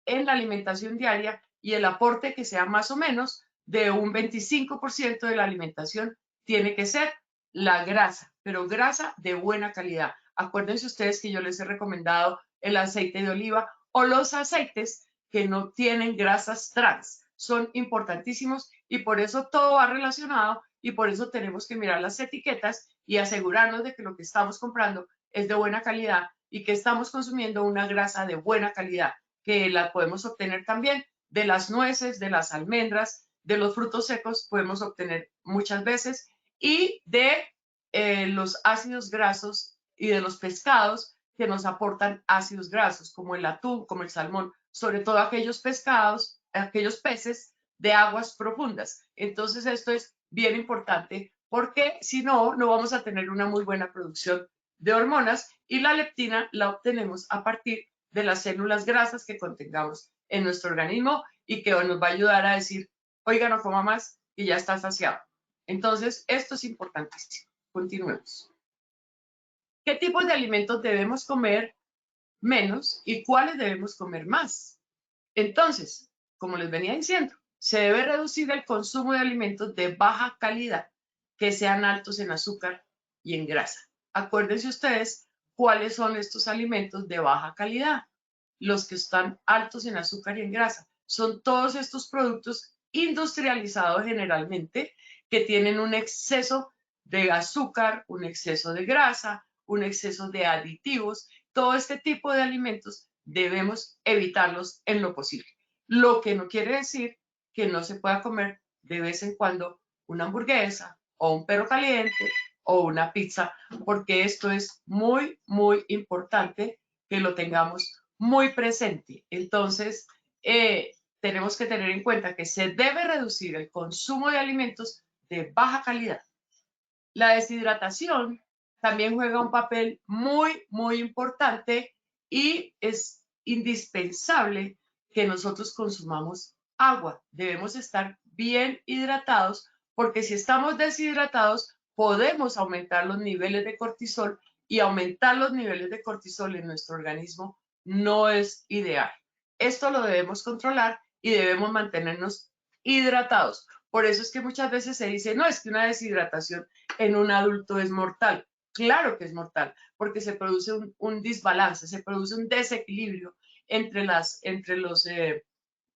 en la alimentación diaria y el aporte que sea más o menos de un 25% de la alimentación tiene que ser la grasa, pero grasa de buena calidad. Acuérdense ustedes que yo les he recomendado el aceite de oliva o los aceites que no tienen grasas trans. Son importantísimos y por eso todo va relacionado y por eso tenemos que mirar las etiquetas y asegurarnos de que lo que estamos comprando es de buena calidad y que estamos consumiendo una grasa de buena calidad, que la podemos obtener también de las nueces, de las almendras, de los frutos secos, podemos obtener muchas veces, y de los ácidos grasos y de los pescados que nos aportan ácidos grasos, como el atún, como el salmón, sobre todo aquellos pescados, aquellos peces de aguas profundas. Entonces esto es bien importante porque si no, no vamos a tener una muy buena producción de hormonas y la leptina la obtenemos a partir de las células grasas que contengamos en nuestro organismo y que nos va a ayudar a decir, oiga, no coma más y ya está saciado. Entonces, esto es importantísimo. Continuemos. ¿Qué tipos de alimentos debemos comer menos y cuáles debemos comer más? Entonces, como les venía diciendo, se debe reducir el consumo de alimentos de baja calidad que sean altos en azúcar y en grasa. Acuérdense ustedes cuáles son estos alimentos de baja calidad, los que están altos en azúcar y en grasa. son todos estos productos industrializados generalmente que tienen un exceso de azúcar, un exceso de grasa, un exceso de aditivos. Todo este tipo de alimentos debemos evitarlos en lo posible. Lo que no quiere decir que no se pueda comer de vez en cuando una hamburguesa o un perro caliente o una pizza, porque esto es muy, muy importante que lo tengamos muy presente. Entonces, tenemos que tener en cuenta que se debe reducir el consumo de alimentos de baja calidad. La deshidratación también juega un papel muy, muy importante y es indispensable que nosotros consumamos agua. Debemos estar bien hidratados porque si estamos deshidratados podemos aumentar los niveles de cortisol y aumentar los niveles de cortisol en nuestro organismo no es ideal. Esto lo debemos controlar y debemos mantenernos hidratados. Por eso es que muchas veces se dice, no, es que una deshidratación en un adulto es mortal. Claro que es mortal, porque se produce un desbalance, se produce un desequilibrio entre los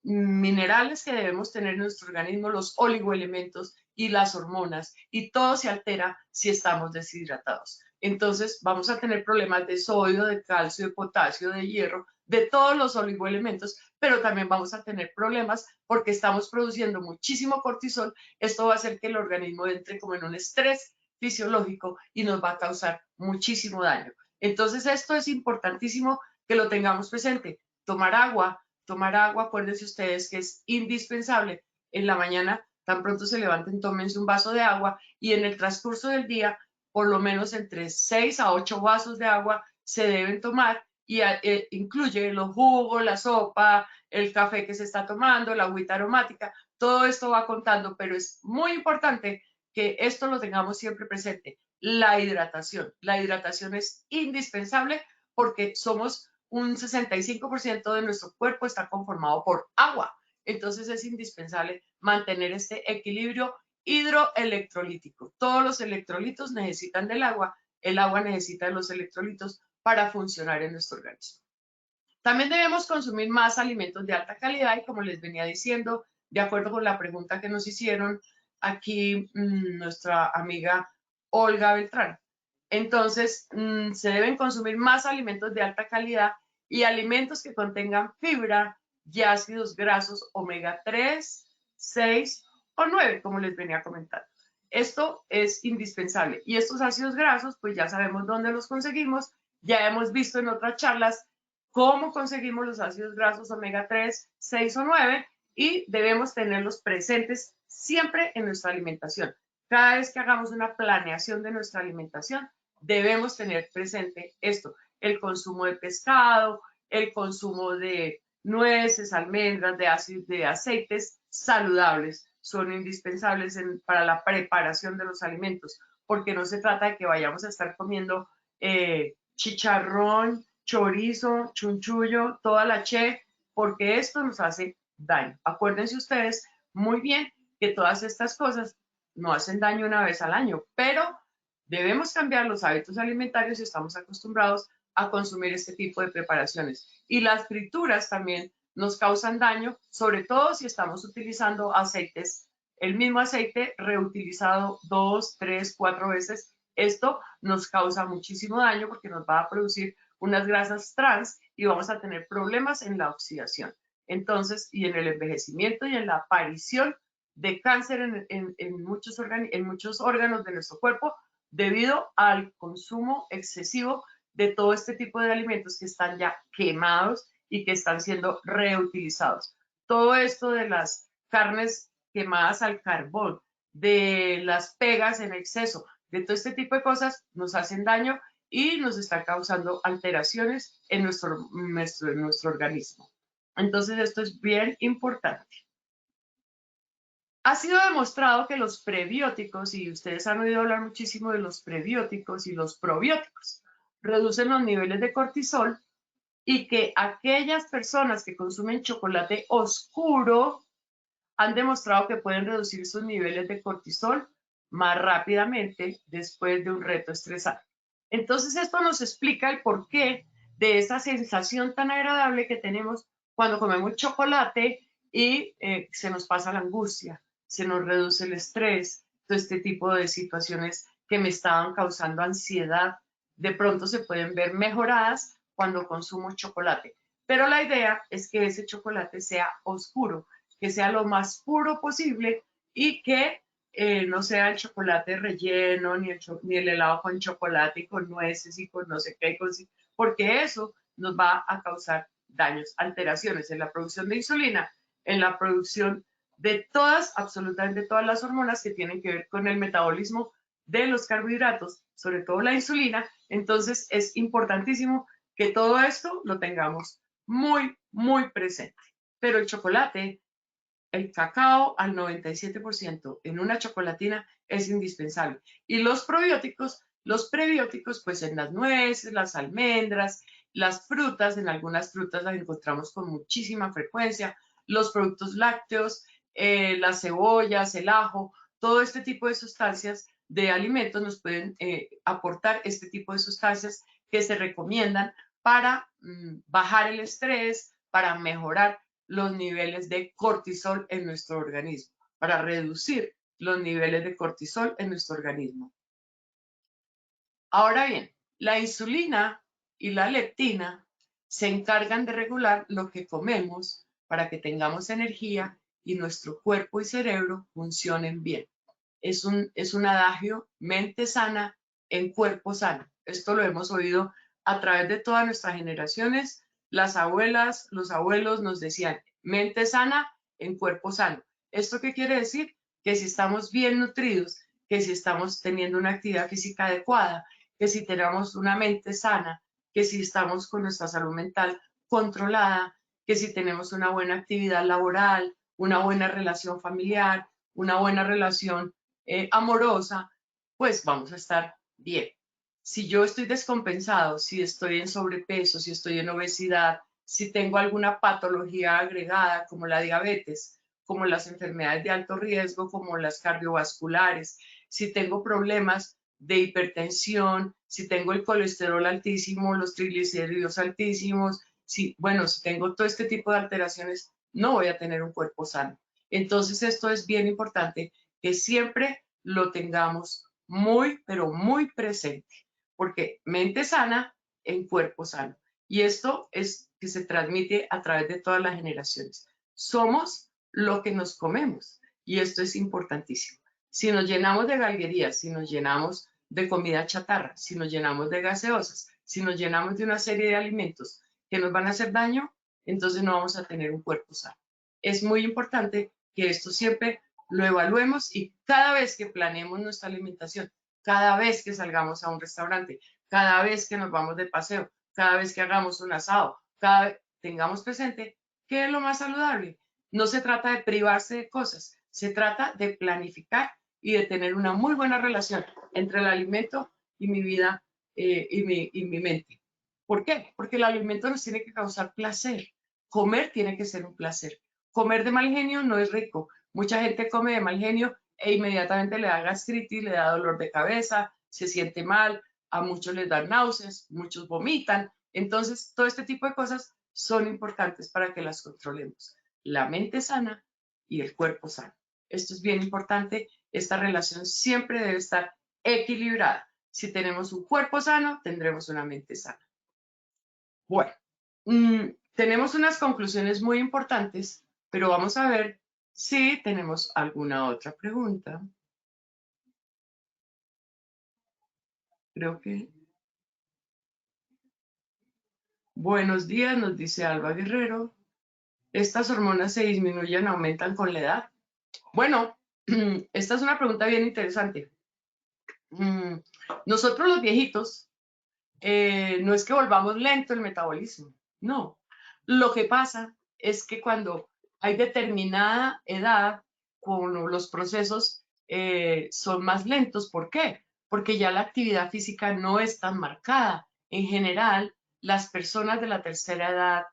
minerales que debemos tener en nuestro organismo, los oligoelementos y las hormonas, y todo se altera si estamos deshidratados. Entonces vamos a tener problemas de sodio, de calcio, de potasio, de hierro, de todos los oligoelementos, pero también vamos a tener problemas porque estamos produciendo muchísimo cortisol. Esto va a hacer que el organismo entre como en un estrés fisiológico y nos va a causar muchísimo daño. Entonces esto es importantísimo que lo tengamos presente. Tomar agua, acuérdense ustedes que es indispensable. En la mañana, tan pronto se levanten, tómense un vaso de agua y en el transcurso del día, por lo menos entre 6 a 8 vasos de agua se deben tomar y incluye los jugos, la sopa, el café que se está tomando, la agüita aromática, todo esto va contando, pero es muy importante que esto lo tengamos siempre presente. La hidratación es indispensable porque somos un 65% de nuestro cuerpo está conformado por agua. Entonces es indispensable mantener este equilibrio hidroelectrolítico. Todos los electrolitos necesitan del agua, el agua necesita de los electrolitos para funcionar en nuestro organismo. También debemos consumir más alimentos de alta calidad y como les venía diciendo, de acuerdo con la pregunta que nos hicieron aquí nuestra amiga Olga Beltrán. Entonces, se deben consumir más alimentos de alta calidad y alimentos que contengan fibra y ácidos grasos omega 3, 6 o 9, como les venía comentando. Esto es indispensable. Y estos ácidos grasos, pues ya sabemos dónde los conseguimos. Ya hemos visto en otras charlas cómo conseguimos los ácidos grasos omega 3, 6 o 9 y debemos tenerlos presentes siempre en nuestra alimentación. Cada vez que hagamos una planeación de nuestra alimentación, debemos tener presente esto, el consumo de pescado, el consumo de nueces, almendras, de aceites saludables, son indispensables para la preparación de los alimentos, porque no se trata de que vayamos a estar comiendo chicharrón, chorizo, chunchullo, toda la porque esto nos hace daño. Acuérdense ustedes muy bien que todas estas cosas no hacen daño una vez al año, pero debemos cambiar los hábitos alimentarios si estamos acostumbrados a consumir este tipo de preparaciones. Y las frituras también nos causan daño, sobre todo si estamos utilizando aceites, el mismo aceite reutilizado 2, 3, 4 veces. Esto nos causa muchísimo daño porque nos va a producir unas grasas trans y vamos a tener problemas en la oxidación. Entonces, y en el envejecimiento y en la aparición de cáncer en muchos órganos de nuestro cuerpo debido al consumo excesivo de todo este tipo de alimentos que están ya quemados y que están siendo reutilizados. Todo esto de las carnes quemadas al carbón, de las pegas en exceso, de todo este tipo de cosas nos hacen daño y nos están causando alteraciones en nuestro organismo. Entonces esto es bien importante. Ha sido demostrado que los prebióticos, y ustedes han oído hablar muchísimo de los prebióticos y los probióticos, reducen los niveles de cortisol y que aquellas personas que consumen chocolate oscuro han demostrado que pueden reducir sus niveles de cortisol más rápidamente después de un reto estresante. Entonces esto nos explica el porqué de esa sensación tan agradable que tenemos cuando comemos chocolate y se nos pasa la angustia, se nos reduce el estrés, todo este tipo de situaciones que me estaban causando ansiedad, de pronto se pueden ver mejoradas cuando consumo chocolate. Pero la idea es que ese chocolate sea oscuro, que sea lo más puro posible y que no sea el chocolate relleno, ni el helado con chocolate y con nueces y con no sé qué, porque eso nos va a causar daños, alteraciones en la producción de insulina, en la producción de todas, absolutamente todas las hormonas que tienen que ver con el metabolismo de los carbohidratos, sobre todo la insulina. Entonces es importantísimo que todo esto lo tengamos muy, muy presente. Pero el chocolate, el cacao al 97% en una chocolatina es indispensable. Y los prebióticos, pues en las nueces, las almendras, las frutas, en algunas frutas las encontramos con muchísima frecuencia, los productos lácteos, las cebollas, el ajo, todo este tipo de sustancias de alimentos nos pueden aportar este tipo de sustancias que se recomiendan para bajar el estrés, para mejorar los niveles de cortisol en nuestro organismo, para reducir los niveles de cortisol en nuestro organismo. Ahora bien, la insulina y la leptina se encargan de regular lo que comemos para que tengamos energía y nuestro cuerpo y cerebro funcionen bien. Es un adagio, mente sana en cuerpo sano. Esto lo hemos oído a través de todas nuestras generaciones. Las abuelas, los abuelos nos decían, mente sana en cuerpo sano. ¿Esto qué quiere decir? Que si estamos bien nutridos, que si estamos teniendo una actividad física adecuada, que si tenemos una mente sana, que si estamos con nuestra salud mental controlada, que si tenemos una buena actividad laboral, una buena relación familiar, una buena relación amorosa, pues vamos a estar bien. Si yo estoy descompensado, si estoy en sobrepeso, si estoy en obesidad, si tengo alguna patología agregada como la diabetes, como las enfermedades de alto riesgo, como las cardiovasculares, si tengo problemas de hipertensión, si tengo el colesterol altísimo, los triglicéridos altísimos, si tengo todo este tipo de alteraciones, no voy a tener un cuerpo sano. Entonces esto es bien importante que siempre lo tengamos muy, pero muy presente, porque mente sana en cuerpo sano. Y esto es que se transmite a través de todas las generaciones. Somos lo que nos comemos y esto es importantísimo. Si nos llenamos de galguerías, si nos llenamos de comida chatarra, si nos llenamos de gaseosas, si nos llenamos de una serie de alimentos que nos van a hacer daño, entonces no vamos a tener un cuerpo sano. Es muy importante que esto siempre lo evaluemos y cada vez que planeemos nuestra alimentación, cada vez que salgamos a un restaurante, cada vez que nos vamos de paseo, cada vez que hagamos un asado, cada vez tengamos presente qué es lo más saludable. No se trata de privarse de cosas, se trata de planificar y de tener una muy buena relación entre el alimento y mi vida y mi mente. ¿Por qué? Porque el alimento nos tiene que causar placer. Comer tiene que ser un placer. Comer de mal genio no es rico. Mucha gente come de mal genio e inmediatamente le da gastritis, le da dolor de cabeza, se siente mal, a muchos les dan náuseas, muchos vomitan. Entonces, todo este tipo de cosas son importantes para que las controlemos. La mente sana y el cuerpo sano. Esto es bien importante. Esta relación siempre debe estar equilibrada. Si tenemos un cuerpo sano, tendremos una mente sana. Bueno, tenemos unas conclusiones muy importantes, pero vamos a ver si tenemos alguna otra pregunta. Creo que... Buenos días, nos dice Alba Guerrero. ¿Estas hormonas se disminuyen, aumentan con la edad? Bueno, esta es una pregunta bien interesante. Nosotros los viejitos, no es que volvamos lento el metabolismo, no. Lo que pasa es que cuando hay determinada edad, con los procesos son más lentos. ¿Por qué? Porque ya la actividad física no es tan marcada. En general, las personas de la tercera edad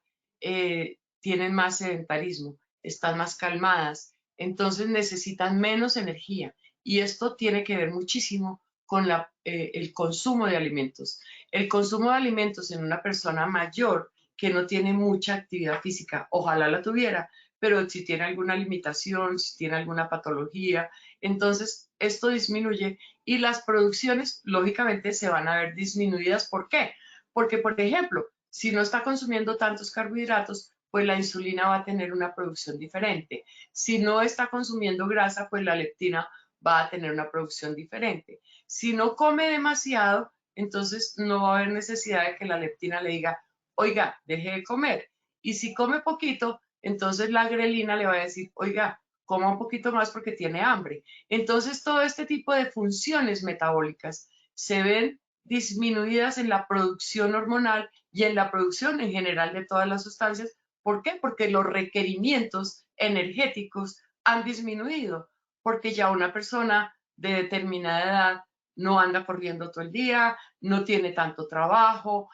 tienen más sedentarismo, están más calmadas, entonces necesitan menos energía. Y esto tiene que ver muchísimo con el consumo de alimentos. El consumo de alimentos en una persona mayor que no tiene mucha actividad física, ojalá la tuviera, pero si tiene alguna limitación, si tiene alguna patología, entonces esto disminuye y las producciones lógicamente se van a ver disminuidas. ¿Por qué? Porque, por ejemplo, si no está consumiendo tantos carbohidratos, pues la insulina va a tener una producción diferente. Si no está consumiendo grasa, pues la leptina va a tener una producción diferente. Si no come demasiado, entonces no va a haber necesidad de que la leptina le diga, oiga, deje de comer. Y si come poquito, entonces la grelina le va a decir, oiga, coma un poquito más porque tiene hambre. Entonces todo este tipo de funciones metabólicas se ven disminuidas en la producción hormonal y en la producción en general de todas las sustancias. ¿Por qué? Porque los requerimientos energéticos han disminuido, porque ya una persona de determinada edad no anda corriendo todo el día, no tiene tanto trabajo,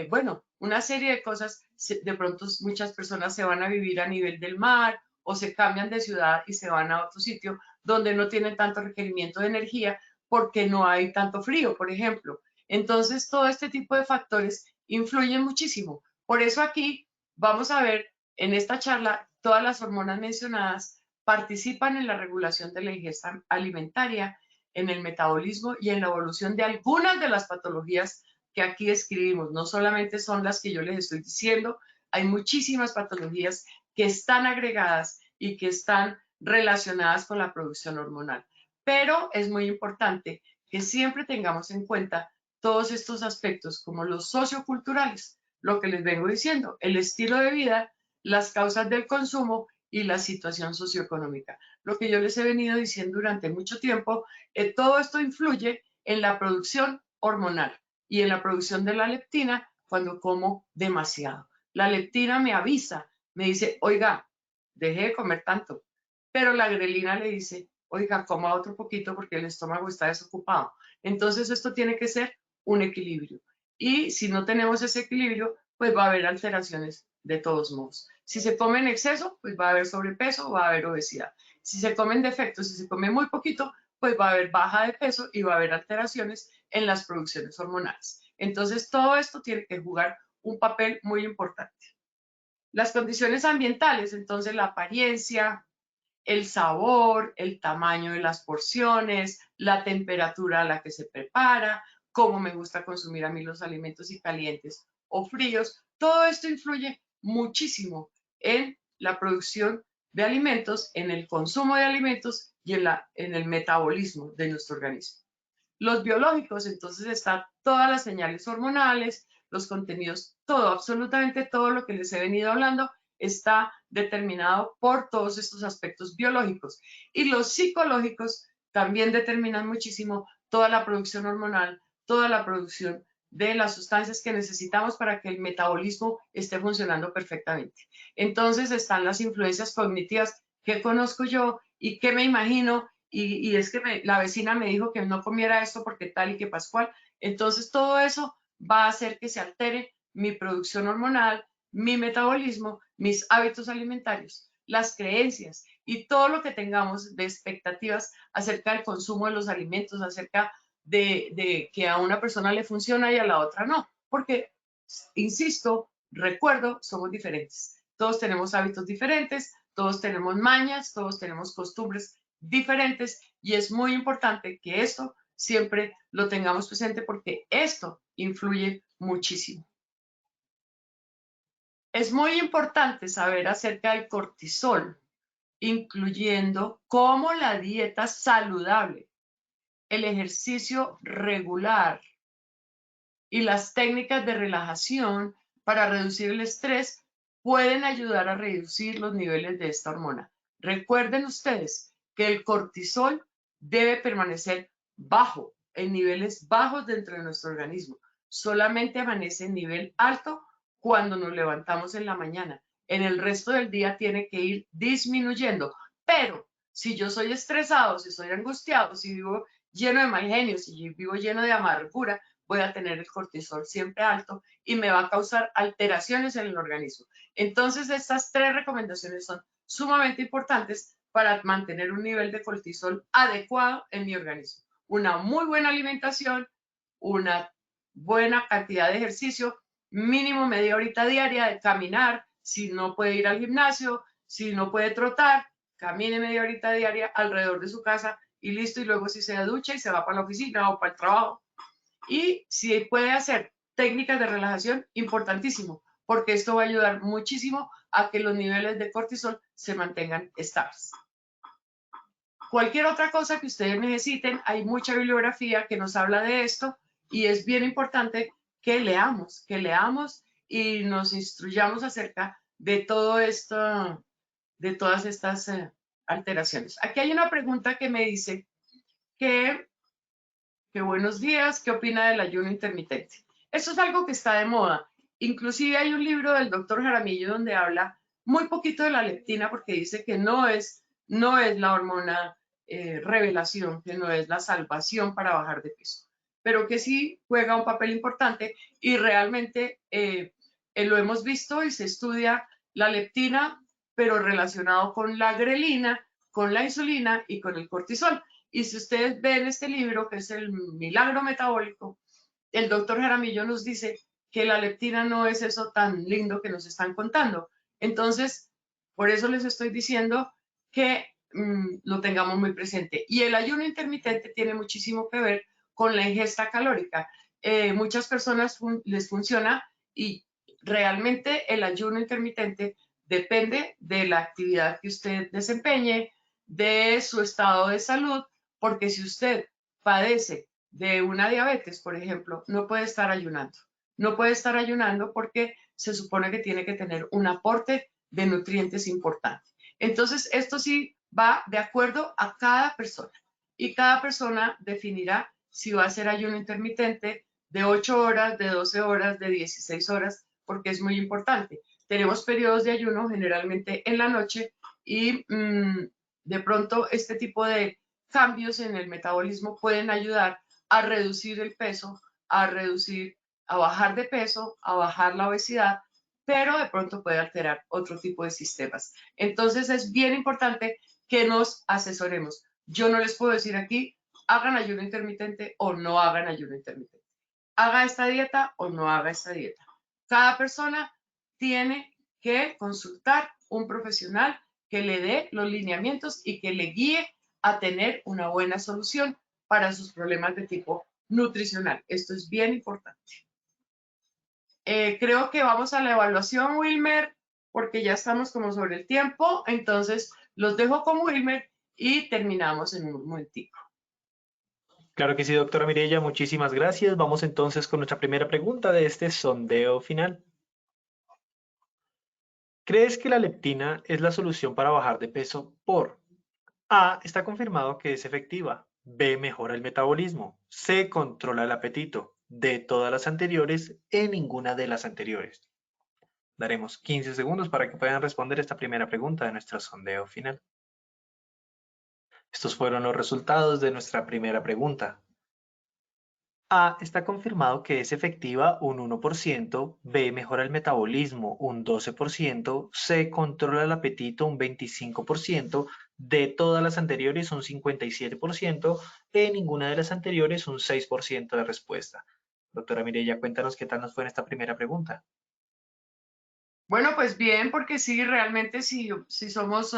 bueno, una serie de cosas. De pronto muchas personas se van a vivir a nivel del mar o se cambian de ciudad y se van a otro sitio donde no tienen tanto requerimiento de energía porque no hay tanto frío, por ejemplo. Entonces, todo este tipo de factores influyen muchísimo. Por eso aquí vamos a ver en esta charla todas las hormonas mencionadas participan en la regulación de la ingesta alimentaria, en el metabolismo y en la evolución de algunas de las patologías que aquí describimos. No solamente son las que yo les estoy diciendo, hay muchísimas patologías que están agregadas y que están relacionadas con la producción hormonal. Pero es muy importante que siempre tengamos en cuenta todos estos aspectos como los socioculturales, lo que les vengo diciendo, el estilo de vida, las causas del consumo y la situación socioeconómica. Lo que yo les he venido diciendo durante mucho tiempo, todo esto influye en la producción hormonal y en la producción de la leptina cuando como demasiado. La leptina me avisa, me dice, oiga, deje de comer tanto, pero la grelina le dice, oiga, coma otro poquito porque el estómago está desocupado. Entonces esto tiene que ser un equilibrio. Y si no tenemos ese equilibrio, pues va a haber alteraciones de todos modos. Si se come en exceso, pues va a haber sobrepeso, va a haber obesidad. Si se come en defecto, si se come muy poquito, pues va a haber baja de peso y va a haber alteraciones en las producciones hormonales. Entonces, todo esto tiene que jugar un papel muy importante. Las condiciones ambientales, entonces la apariencia, el sabor, el tamaño de las porciones, la temperatura a la que se prepara, cómo me gusta consumir a mí los alimentos y calientes o fríos, todo esto influye muchísimo en la producción de alimentos, en el consumo de alimentos y en el metabolismo de nuestro organismo. Los biológicos, entonces están todas las señales hormonales, los contenidos, todo, absolutamente todo lo que les he venido hablando está determinado por todos estos aspectos biológicos. Y los psicológicos también determinan muchísimo toda la producción hormonal, toda la producción de las sustancias que necesitamos para que el metabolismo esté funcionando perfectamente. Entonces están las influencias cognitivas que conozco yo y que me imagino, y es que la vecina me dijo que no comiera esto porque tal y que pascual. Entonces todo eso va a hacer que se altere mi producción hormonal, mi metabolismo, mis hábitos alimentarios, las creencias y todo lo que tengamos de expectativas acerca del consumo de los alimentos, acerca de que a una persona le funciona y a la otra no. Porque, insisto, recuerdo, somos diferentes. Todos tenemos hábitos diferentes, todos tenemos mañas, todos tenemos costumbres diferentes y es muy importante que esto siempre lo tengamos presente porque esto influye muchísimo. Es muy importante saber acerca del cortisol, incluyendo cómo la dieta saludable, el ejercicio regular y las técnicas de relajación para reducir el estrés pueden ayudar a reducir los niveles de esta hormona. Recuerden ustedes que el cortisol debe permanecer bajo, en niveles bajos dentro de nuestro organismo. Solamente amanece en nivel alto cuando nos levantamos en la mañana. En el resto del día tiene que ir disminuyendo. Pero si yo soy estresado, si soy angustiado, si vivo lleno de mal genio, si vivo lleno de amargura, voy a tener el cortisol siempre alto y me va a causar alteraciones en el organismo. Entonces, estas tres recomendaciones son sumamente importantes para mantener un nivel de cortisol adecuado en mi organismo. Una muy buena alimentación, una buena cantidad de ejercicio, mínimo media horita diaria de caminar, si no puede ir al gimnasio, Si no puede trotar, camine media horita diaria alrededor de su casa y listo, y luego si se ducha y se va para la oficina o para el trabajo. Y si puede hacer técnicas de relajación, importantísimo, porque esto va a ayudar muchísimo a que los niveles de cortisol se mantengan estables. Cualquier otra cosa que ustedes necesiten, hay mucha bibliografía que nos habla de esto y es bien importante que leamos y nos instruyamos acerca de todo esto, de todas estas alteraciones. Aquí hay una pregunta que me dice que buenos días, ¿qué opina del ayuno intermitente? Eso es algo que está de moda. Inclusive hay un libro del doctor Jaramillo donde habla muy poquito de la leptina porque dice que no es la hormona revelación, que no es la salvación para bajar de peso, pero que sí juega un papel importante y realmente lo hemos visto y se estudia la leptina, pero relacionado con la grelina, con la insulina y con el cortisol. Y si ustedes ven este libro, que es el milagro metabólico, el doctor Jaramillo nos dice que la leptina no es eso tan lindo que nos están contando. Entonces, por eso les estoy diciendo que lo tengamos muy presente. Y el ayuno intermitente tiene muchísimo que ver con la ingesta calórica. Muchas personas les funciona y realmente el ayuno intermitente depende de la actividad que usted desempeñe, de su estado de salud, porque si usted padece de una diabetes, por ejemplo, no puede estar ayunando. No puede estar ayunando porque se supone que tiene que tener un aporte de nutrientes importante. Entonces, esto sí va de acuerdo a cada persona y cada persona definirá si va a hacer ayuno intermitente de 8 horas, de 12 horas, de 16 horas, porque es muy importante. Tenemos periodos de ayuno generalmente en la noche y de pronto este tipo de cambios en el metabolismo pueden ayudar a reducir el peso, a bajar de peso, a bajar la obesidad, pero de pronto puede alterar otro tipo de sistemas. Entonces es bien importante que nos asesoremos. Yo no les puedo decir aquí, hagan ayuno intermitente o no hagan ayuno intermitente. Haga esta dieta o no haga esta dieta. Cada persona tiene que consultar un profesional que le dé los lineamientos y que le guíe a tener una buena solución para sus problemas de tipo nutricional. Esto es bien importante. Creo que vamos a la evaluación, Wilmer, porque ya estamos como sobre el tiempo. Entonces, los dejo con Wilmer y terminamos en un momentico. Claro que sí, doctora Mireya, muchísimas gracias. Vamos entonces con nuestra primera pregunta de este sondeo final. ¿Crees que la leptina es la solución para bajar de peso por A, está confirmado que es efectiva, B, mejora el metabolismo, C, controla el apetito, D, todas las anteriores, E, ninguna de las anteriores? Daremos 15 segundos para que puedan responder esta primera pregunta de nuestro sondeo final. Estos fueron los resultados de nuestra primera pregunta. A, está confirmado que es efectiva un 1%, B, mejora el metabolismo un 12%, C, controla el apetito un 25%, D, todas las anteriores un 57%, E, ninguna de las anteriores un 6% de respuesta. Doctora Mireya, cuéntanos qué tal nos fue en esta primera pregunta. Bueno, pues bien, porque sí, realmente si somos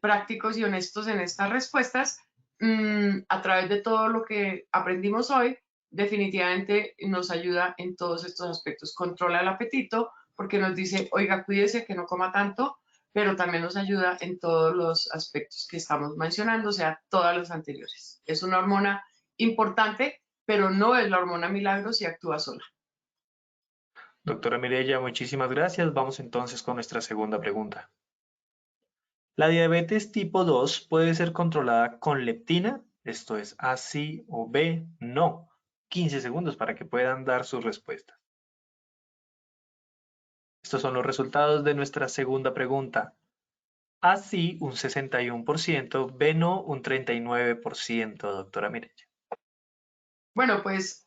prácticos y honestos en estas respuestas, a través de todo lo que aprendimos hoy, definitivamente nos ayuda en todos estos aspectos. Controla el apetito porque nos dice, oiga, cuídese que no coma tanto, pero también nos ayuda en todos los aspectos que estamos mencionando, o sea, todas las anteriores. Es una hormona importante, pero no es la hormona milagro si actúa sola. Doctora Mireya, muchísimas gracias. Vamos entonces con nuestra segunda pregunta. ¿La diabetes tipo 2 puede ser controlada con leptina? Esto es A, sí o B, no. 15 segundos para que puedan dar sus respuestas. Estos son los resultados de nuestra segunda pregunta. A, sí, un 61%, B, no, un 39%, doctora Mireya. Bueno, pues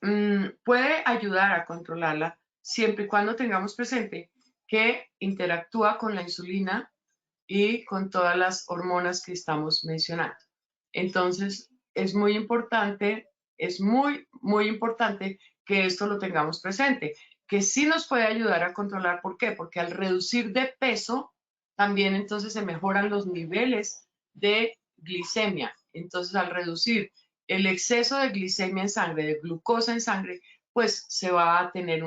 puede ayudar a controlarla siempre y cuando tengamos presente que interactúa con la insulina y con todas las hormonas que estamos mencionando. Entonces, es muy importante que esto lo tengamos presente, que sí nos puede ayudar a controlar. ¿Por qué? Porque al reducir de peso, también entonces se mejoran los niveles de glicemia. Entonces, al reducir el exceso de glicemia en sangre, de glucosa en sangre, pues se va a tener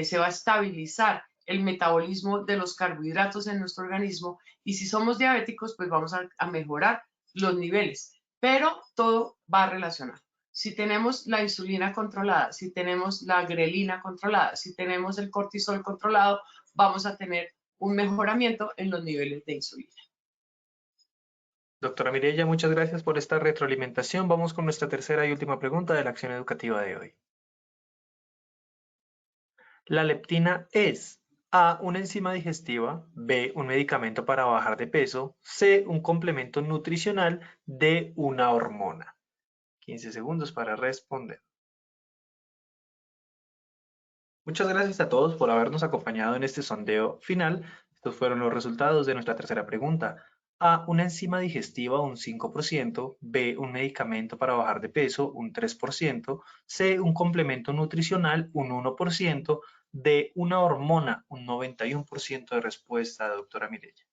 se va a estabilizar el metabolismo de los carbohidratos en nuestro organismo, y si somos diabéticos, pues vamos a mejorar los niveles, pero todo va relacionado. Si tenemos la insulina controlada, si tenemos la grelina controlada, si tenemos el cortisol controlado, vamos a tener un mejoramiento en los niveles de insulina. Doctora Mireya, muchas gracias por esta retroalimentación. Vamos con nuestra tercera y última pregunta de la acción educativa de hoy. La leptina es A, una enzima digestiva, B, un medicamento para bajar de peso, C, un complemento nutricional, D, una hormona. 15 segundos para responder. Muchas gracias a todos por habernos acompañado en este sondeo final. Estos fueron los resultados de nuestra tercera pregunta. A, una enzima digestiva, un 5%, B, un medicamento para bajar de peso, un 3%, C, un complemento nutricional, un 1%, D, una hormona, un 91% de respuesta, doctora Mireya.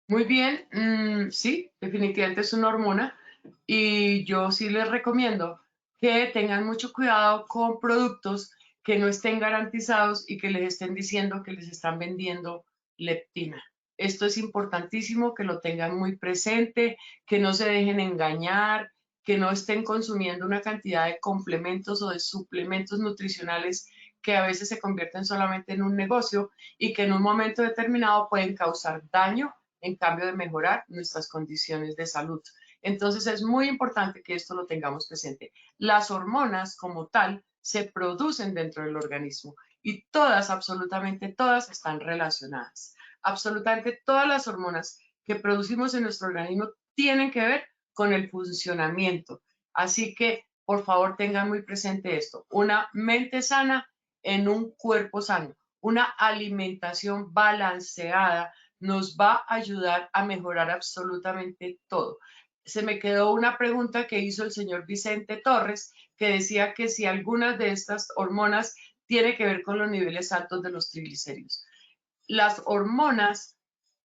Muy bien, sí, definitivamente es una hormona, y yo sí les recomiendo que tengan mucho cuidado con productos que no estén garantizados y que les estén diciendo que les están vendiendo leptina. Esto es importantísimo que lo tengan muy presente, que no se dejen engañar, que no estén consumiendo una cantidad de complementos o de suplementos nutricionales que a veces se convierten solamente en un negocio y que en un momento determinado pueden causar daño en cambio de mejorar nuestras condiciones de salud. Entonces es muy importante que esto lo tengamos presente. Las hormonas como tal se producen dentro del organismo y todas, absolutamente todas, están relacionadas. Absolutamente todas las hormonas que producimos en nuestro organismo tienen que ver con el funcionamiento. Así que, por favor, tengan muy presente esto. Una mente sana en un cuerpo sano. Una alimentación balanceada nos va a ayudar a mejorar absolutamente todo. Se me quedó una pregunta que hizo el señor Vicente Torres, que decía que si algunas de estas hormonas tiene que ver con los niveles altos de los triglicéridos. Las hormonas,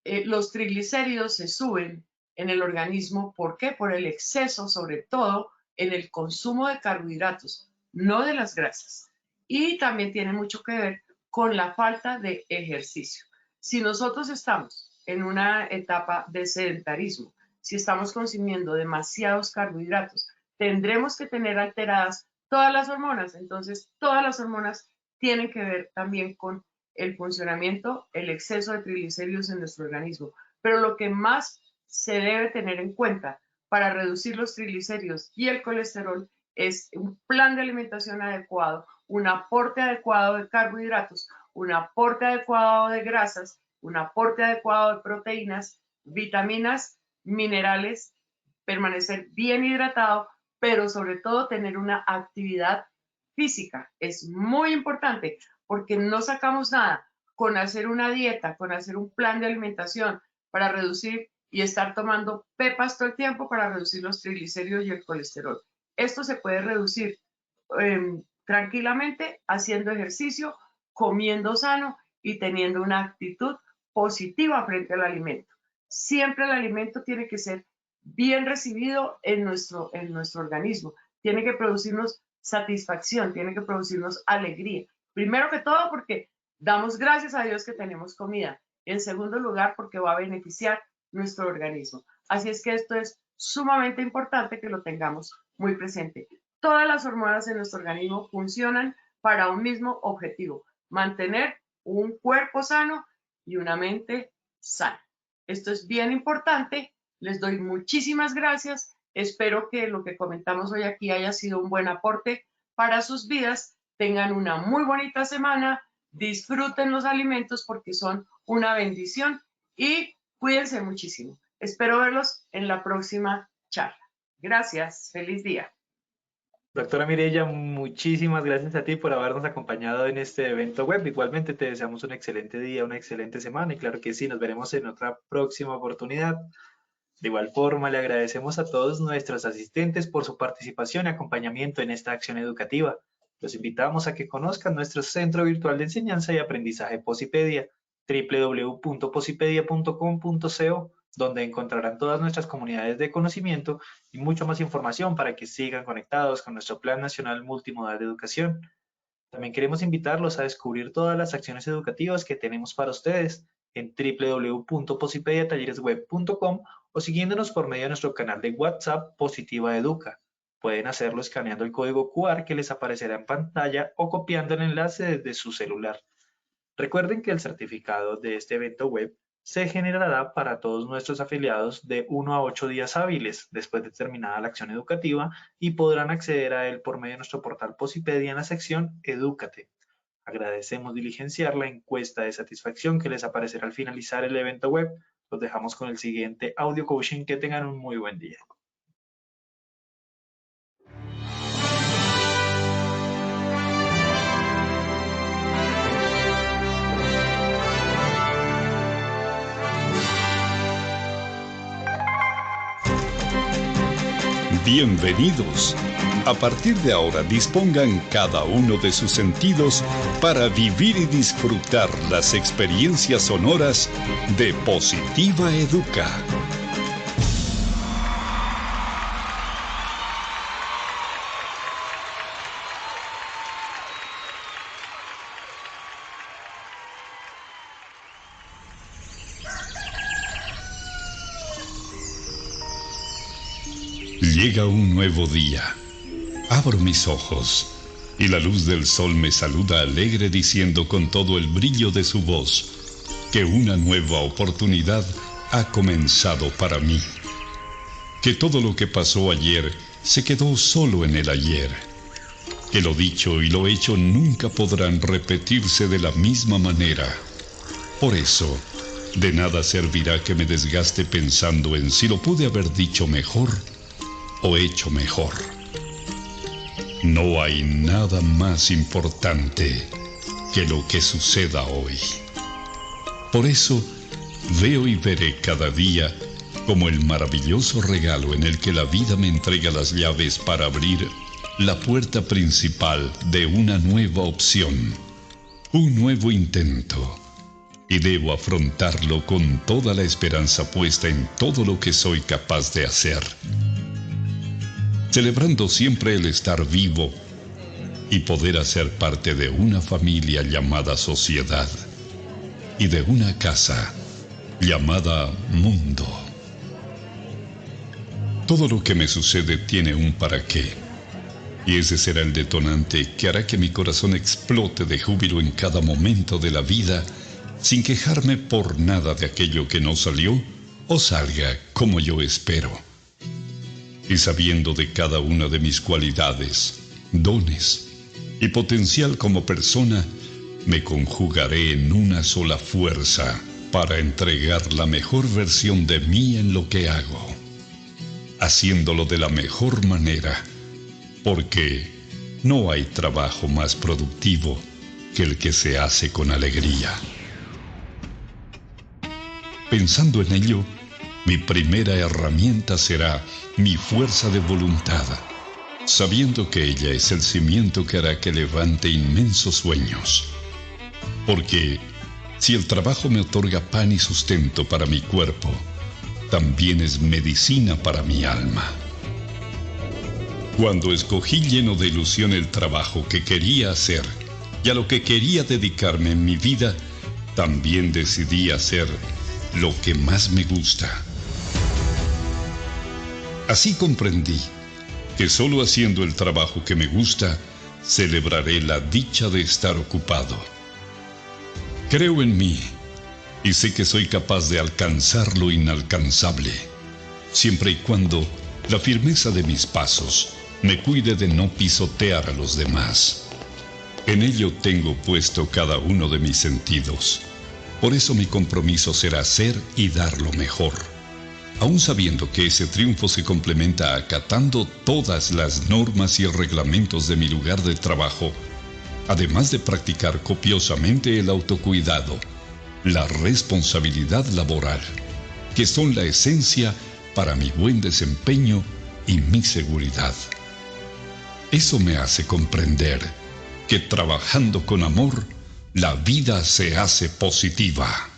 los triglicéridos se suben en el organismo. ¿Por qué? Por el exceso, sobre todo en el consumo de carbohidratos, no de las grasas. Y también tiene mucho que ver con la falta de ejercicio. Si nosotros estamos en una etapa de sedentarismo, si estamos consumiendo demasiados carbohidratos, tendremos que tener alteradas todas las hormonas. Entonces, todas las hormonas tienen que ver también con el funcionamiento, el exceso de triglicéridos en nuestro organismo. Pero lo que más se debe tener en cuenta para reducir los triglicéridos y el colesterol es un plan de alimentación adecuado, un aporte adecuado de carbohidratos, un aporte adecuado de grasas, un aporte adecuado de proteínas, vitaminas, minerales, permanecer bien hidratado, pero sobre todo tener una actividad física. Es muy importante porque no sacamos nada con hacer una dieta, con hacer un plan de alimentación para reducir y estar tomando pepas todo el tiempo para reducir los triglicéridos y el colesterol. Esto se puede reducir tranquilamente haciendo ejercicio, comiendo sano y teniendo una actitud positiva frente al alimento. Siempre el alimento tiene que ser bien recibido en nuestro organismo. Tiene que producirnos satisfacción, tiene que producirnos alegría. Primero que todo porque damos gracias a Dios que tenemos comida. En segundo lugar porque va a beneficiar nuestro organismo. Así es que esto es sumamente importante que lo tengamos muy presente. Todas las hormonas en nuestro organismo funcionan para un mismo objetivo: mantener un cuerpo sano y una mente sana. Esto es bien importante. Les doy muchísimas gracias. Espero que lo que comentamos hoy aquí haya sido un buen aporte para sus vidas. Tengan una muy bonita semana. Disfruten los alimentos porque son una bendición y cuídense muchísimo. Espero verlos en la próxima charla. Gracias. Feliz día. Doctora Mireya, muchísimas gracias a ti por habernos acompañado en este evento web. Igualmente te deseamos un excelente día, una excelente semana y claro que sí, nos veremos en otra próxima oportunidad. De igual forma, le agradecemos a todos nuestros asistentes por su participación y acompañamiento en esta acción educativa. Los invitamos a que conozcan nuestro Centro Virtual de Enseñanza y Aprendizaje Posipedia, www.posipedia.com.co, donde encontrarán todas nuestras comunidades de conocimiento y mucha más información para que sigan conectados con nuestro Plan Nacional Multimodal de Educación. También queremos invitarlos a descubrir todas las acciones educativas que tenemos para ustedes en www.posipediatalleresweb.com o siguiéndonos por medio de nuestro canal de WhatsApp Positiva Educa. Pueden hacerlo escaneando el código QR que les aparecerá en pantalla o copiando el enlace desde su celular. Recuerden que el certificado de este evento web se generará para todos nuestros afiliados de 1 a 8 días hábiles después de terminada la acción educativa y podrán acceder a él por medio de nuestro portal Posipedia en la sección Edúcate. Agradecemos diligenciar la encuesta de satisfacción que les aparecerá al finalizar el evento web. Los dejamos con el siguiente audio coaching. Que tengan un muy buen día. Bienvenidos. A partir de ahora dispongan cada uno de sus sentidos para vivir y disfrutar las experiencias sonoras de Positiva Educa. Llega un nuevo día. Abro mis ojos y la luz del sol me saluda alegre diciendo con todo el brillo de su voz que una nueva oportunidad ha comenzado para mí. Que todo lo que pasó ayer se quedó solo en el ayer. Que lo dicho y lo hecho nunca podrán repetirse de la misma manera. Por eso, de nada servirá que me desgaste pensando en si lo pude haber dicho mejor o hecho mejor. No hay nada más importante que lo que suceda hoy. Por eso, veo y veré cada día como el maravilloso regalo en el que la vida me entrega las llaves para abrir la puerta principal de una nueva opción, un nuevo intento, y debo afrontarlo con toda la esperanza puesta en todo lo que soy capaz de hacer, celebrando siempre el estar vivo y poder hacer parte de una familia llamada sociedad y de una casa llamada mundo. Todo lo que me sucede tiene un para qué, y ese será el detonante que hará que mi corazón explote de júbilo en cada momento de la vida, sin quejarme por nada de aquello que no salió o salga como yo espero. Y sabiendo de cada una de mis cualidades, dones y potencial como persona, me conjugaré en una sola fuerza para entregar la mejor versión de mí en lo que hago, haciéndolo de la mejor manera, porque no hay trabajo más productivo que el que se hace con alegría. Pensando en ello, mi primera herramienta será mi fuerza de voluntad, sabiendo que ella es el cimiento que hará que levante inmensos sueños. Porque si el trabajo me otorga pan y sustento para mi cuerpo, también es medicina para mi alma. Cuando escogí lleno de ilusión el trabajo que quería hacer y a lo que quería dedicarme en mi vida, también decidí hacer lo que más me gusta. Así comprendí que solo haciendo el trabajo que me gusta, celebraré la dicha de estar ocupado. Creo en mí y sé que soy capaz de alcanzar lo inalcanzable, siempre y cuando la firmeza de mis pasos me cuide de no pisotear a los demás. En ello tengo puesto cada uno de mis sentidos. Por eso mi compromiso será hacer y dar lo mejor, aun sabiendo que ese triunfo se complementa acatando todas las normas y reglamentos de mi lugar de trabajo, además de practicar copiosamente el autocuidado, la responsabilidad laboral, que son la esencia para mi buen desempeño y mi seguridad. Eso me hace comprender porque trabajando con amor, la vida se hace positiva.